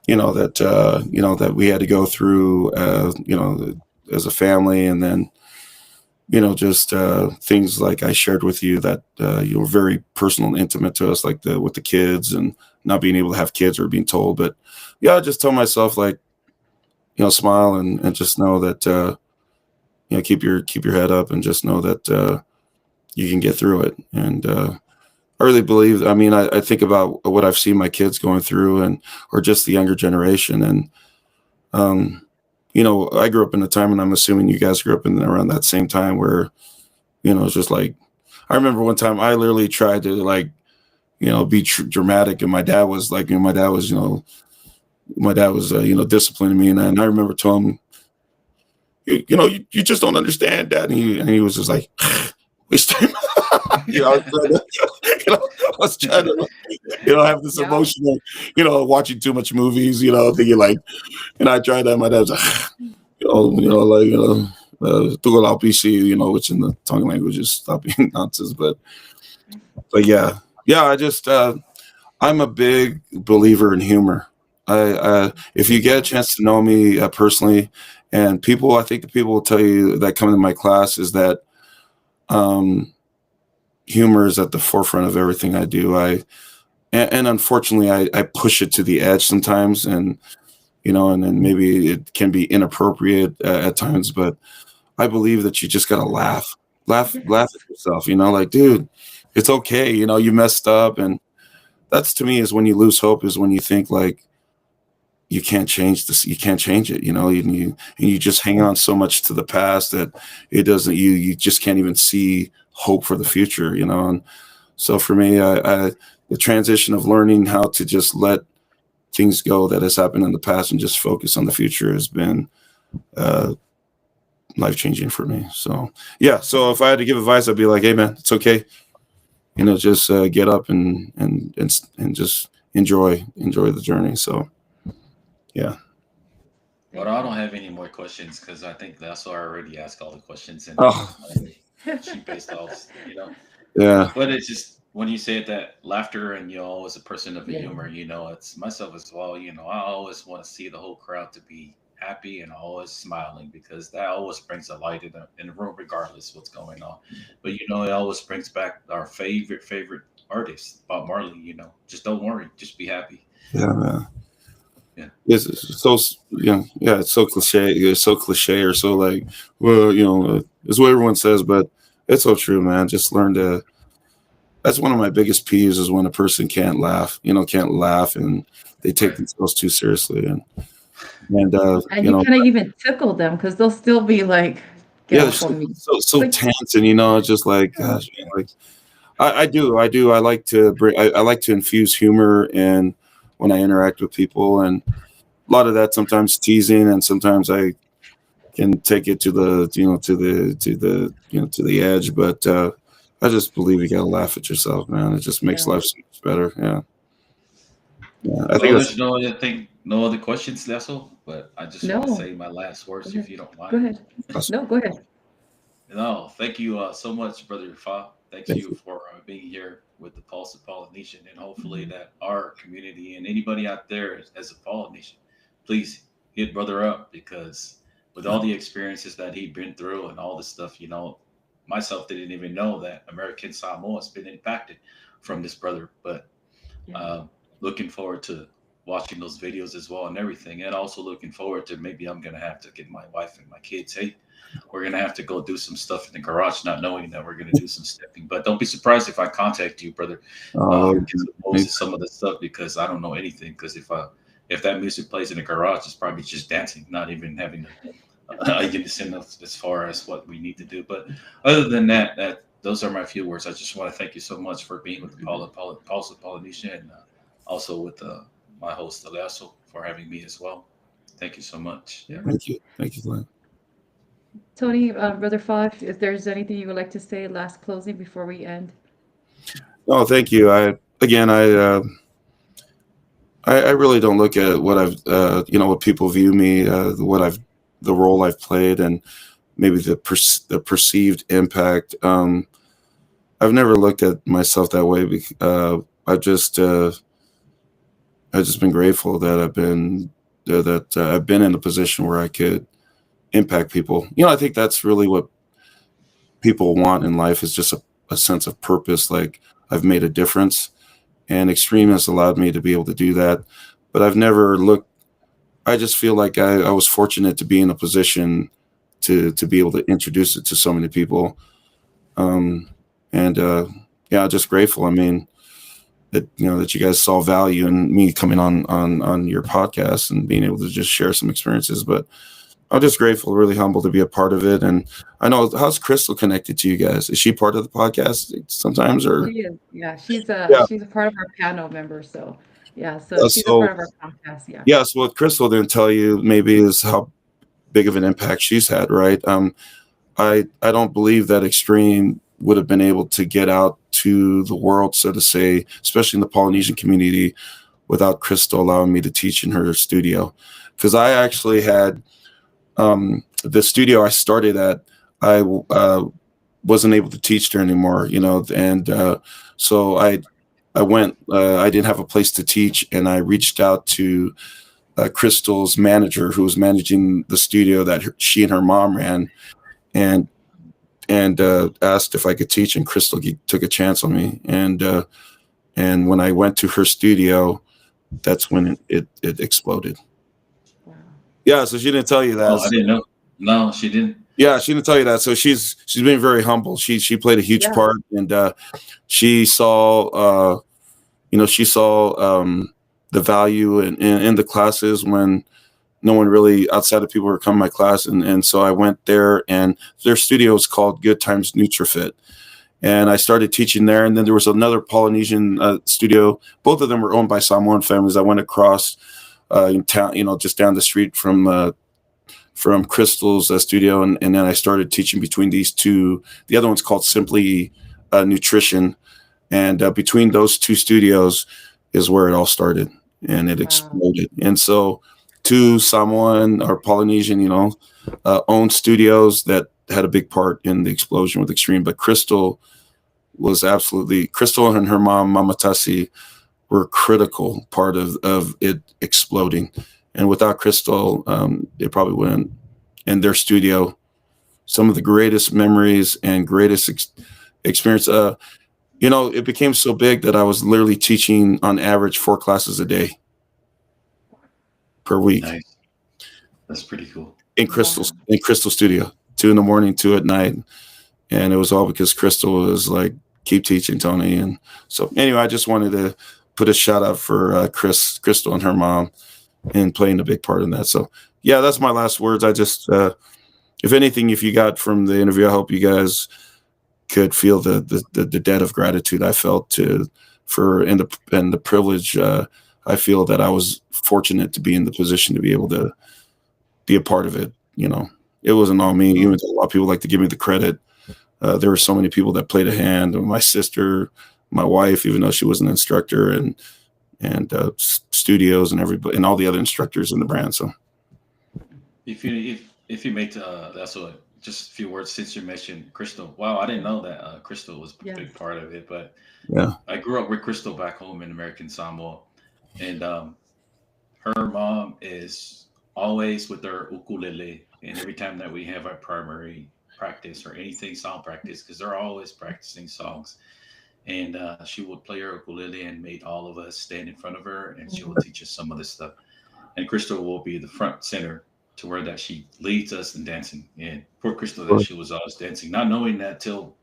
that we had to go through. As a family, and then just things like I shared with you that were very personal and intimate to us, like with the kids and not being able to have kids or being told. But yeah, I just tell myself, like, smile and just know that keep your head up and just know that you can get through it. And I really believe. I mean, I think about what I've seen my kids going through, and or just the younger generation, and um, I grew up in a time, and I'm assuming you guys grew up in around that same time where it's just like I remember one time I literally tried to like be dramatic, and my dad was like, my dad was disciplining me, and I remember telling him, you just don't understand, Dad, and he was just like. I was trying to, I was trying to, have this Yeah. emotional, watching too much movies, thinking like, and I tried that. My dad was like, tugal al PC, which in the tongue language is stop being nonsense. But yeah, I just, I'm a big believer in humor. If you get a chance to know me personally, and I think the people will tell you that come into my class is that, humor is at the forefront of everything I do. And unfortunately I push it to the edge sometimes, and and then maybe it can be inappropriate at times, but I believe that you just gotta laugh Yes. at yourself, like, dude, it's okay, you messed up. And that's, to me, is when you lose hope, is when you think like you can't change this, you can't change it, and you just hang on so much to the past that it doesn't, you just can't even see hope for the future, and so for me, the transition of learning how to just let things go that has happened in the past and just focus on the future has been uh, life changing for me. So yeah, so if I had to give advice, I'd be like, hey man, it's okay, just get up and just enjoy the journey. So yeah. But I don't have any more questions because I think that's why I already asked all the questions and Oh she based off, yeah. But it's just when you said that laughter and you're always a person of Yeah. humor, it's myself as well. I always want to see the whole crowd to be happy and always smiling because that always brings a light in the room, regardless what's going on. But it always brings back our favorite artist, Bob Marley. Just don't worry, just be happy. Yeah, man. Yeah. It's so yeah. It's so cliche. It's so cliche, or so like, well, it's what everyone says, but it's so true, man. Just learn to. That's one of my biggest peeves is when a person can't laugh, and they take Right. themselves too seriously, and And you cannot even tickle them because they'll still be like, get yeah, they're off so on me. so Like, tense, and it's just like, gosh, man, like I do. I like to I like to infuse humor in when I interact with people, and a lot of that sometimes teasing, and sometimes I can take it to the to the edge. But I just believe you gotta laugh at yourself, man. It just makes yeah. life so much better. Yeah, yeah. I think Well, that's there's no other questions, Lesso, but I just want to No. say my last Go words, if ahead. you don't Go mind. ahead. awesome. No, go ahead. No, thank you so much, Brother Fa. Thanks Thank you you. for being here with the Pulse of Polynesian, and hopefully Mhm. that our community and anybody out there as a Polynesian, please hit Brother up because with Yeah, all the experiences that he'd been through and all this stuff, myself didn't even know that American Samoa has been impacted from this brother, but Yeah. uh, looking forward to watching those videos as well and everything, and also looking forward to maybe I'm gonna have to get my wife and my kids. Hey, we're gonna have to go do some stuff in the garage, not knowing that we're gonna do some stepping. But don't be surprised if I contact you, brother, Lord, as opposed me. to some of the stuff because I don't know anything. Because if that music plays in the garage, it's probably just dancing, not even having a unison as far as what we need to do. But other than that, those are my few words. I just want to thank you so much for being with the Pulse of Polynesia and also with my host Leaso for having me as well. Thank you so much. Yeah. Yeah. Thank you, Glenn. Tony, Brother Fox, if there's anything you would like to say, last closing before we end. Oh, thank you. I really don't look at what I've what people view me, the role I've played, and maybe the perceived impact. I've never looked at myself that way. I've just been grateful that I've been in a position where I could impact people. I think that's really what people want in life, is just a sense of purpose. Like, I've made a difference, and Extreme has allowed me to be able to do that. But I've never looked. I just feel like I was fortunate to be in a position to be able to introduce it to so many people. Um, and yeah, just grateful. I mean, that that you guys saw value in me coming on your podcast and being able to just share some experiences. But I'm just grateful, really humbled to be a part of it. And I know, how's Crystal connected to you guys? Is she part of the podcast sometimes, She or? is, yeah. Yeah. She's a part of our panel member, so yeah. So she's a So part of our podcast, yeah. yeah, so what Crystal didn't tell you maybe is how big of an impact she's had, right? I don't believe that Extreme would have been able to get out to the world, so to say, especially in the Polynesian community, without Crystal allowing me to teach in her studio. Because I actually had the studio I started at, I wasn't able to teach there anymore, and so I went. I didn't have a place to teach, and I reached out to Crystal's manager, who was managing the studio that she and her mom ran, and asked if I could teach. And Crystal took a chance on me, and when I went to her studio, that's when it exploded. Wow. Yeah, so she didn't tell you that. Oh, I So, didn't know. No, she didn't. yeah, she didn't tell you that. So she's been very humble. She played a huge Yeah. part, and she saw she saw the value in the classes when no one really outside of people were coming to my class, and so I went there, and their studio is called Good Times NutriFit, and I started teaching there. And then there was another Polynesian studio. Both of them were owned by Samoan families. I went across in town, just down the street from Crystal's studio, and then I started teaching between these two. The other one's called Simply Nutrition, and between those two studios is where it all started, and it Wow. exploded. And so, two Samoan or Polynesian, owned studios that had a big part in the explosion with Extreme. But Crystal and her mom, Mama Tassi, were a critical part of it exploding. And without Crystal, it probably wouldn't. And their studio, some of the greatest memories and greatest experience. It became so big that I was literally teaching on average 4 classes a day per week Nice. That's pretty cool. Wow. In Crystal studio, 2 in the morning, 2 at night. And it was all because Crystal was like, keep teaching, Tony. And so anyway, I just wanted to put a shout out for Crystal and her mom and playing a big part in that. So yeah, that's my last words. I just, if anything, if you got from the interview, I hope you guys could feel the debt of gratitude I felt and the privilege. I feel that I was fortunate to be in the position to be able to be a part of it. It wasn't all me. Even though a lot of people like to give me the credit, there were so many people that played a hand. My sister, my wife, even though she was an instructor, and studios and everybody and all the other instructors in the brand. So If you make that's what just a few words since you mentioned Crystal. Wow, I didn't know that Crystal was a big Yes. part of it. But yeah, I grew up with Crystal back home in American Samoa, and her mom is always with her ukulele, and every time that we have our primary practice or anything song practice, because they're always practicing songs, and she would play her ukulele and made all of us stand in front of her, and she will teach us some of this stuff. And Crystal will be the front center to where that she leads us in dancing. And poor Crystal that she was always dancing, not knowing that till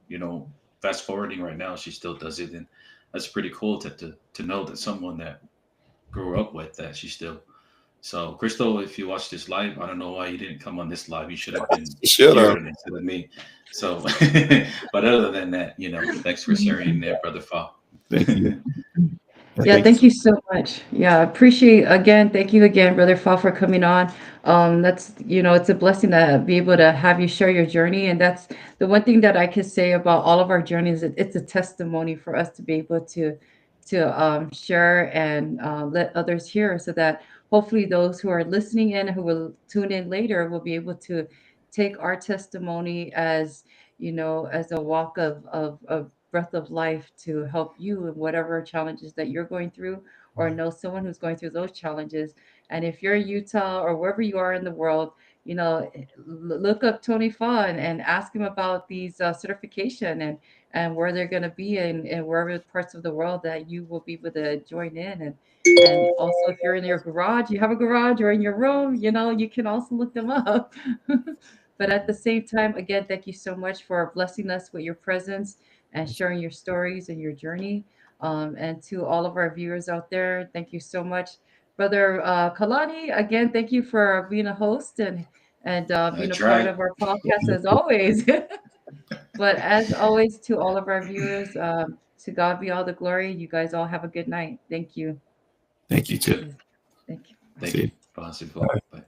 fast forwarding right now, she still does it, and that's pretty cool to know that someone that grew up with that she still. So Crystal, if you watch this live, I don't know why you didn't come on this live. You should have been shut here up. instead of me. So, but other than that, thanks for sharing there, brother Fa. Thank you. Yeah, Thank thank you. you so much. Yeah, I appreciate again. Thank you again, Brother Fall, for coming on. That's it's a blessing to be able to have you share your journey, and that's the one thing that I can say about all of our journeys. It's a testimony for us to be able to share and let others hear, so that hopefully those who are listening in, who will tune in later, will be able to take our testimony as as a walk of breath of life to help you in whatever challenges that you're going through, or know someone who's going through those challenges. And if you're in Utah or wherever you are in the world, look up Tony Fa and ask him about these certification, and where they're going to be in wherever parts of the world that you will be able to join in. And also, if you're in your garage, you have a garage, or in your room, you can also look them up. But at the same time, again, thank you so much for blessing us with your presence and sharing your stories and your journey. And to all of our viewers out there, thank you so much. Brother Kalani, again, thank you for being a host and I being a part tried. of our podcast as always. But as always, to all of our viewers, to God be all the glory. You guys all have a good night. Thank you. Thank you too. Good. Thank you. Thank See you. you. Possible. Bye.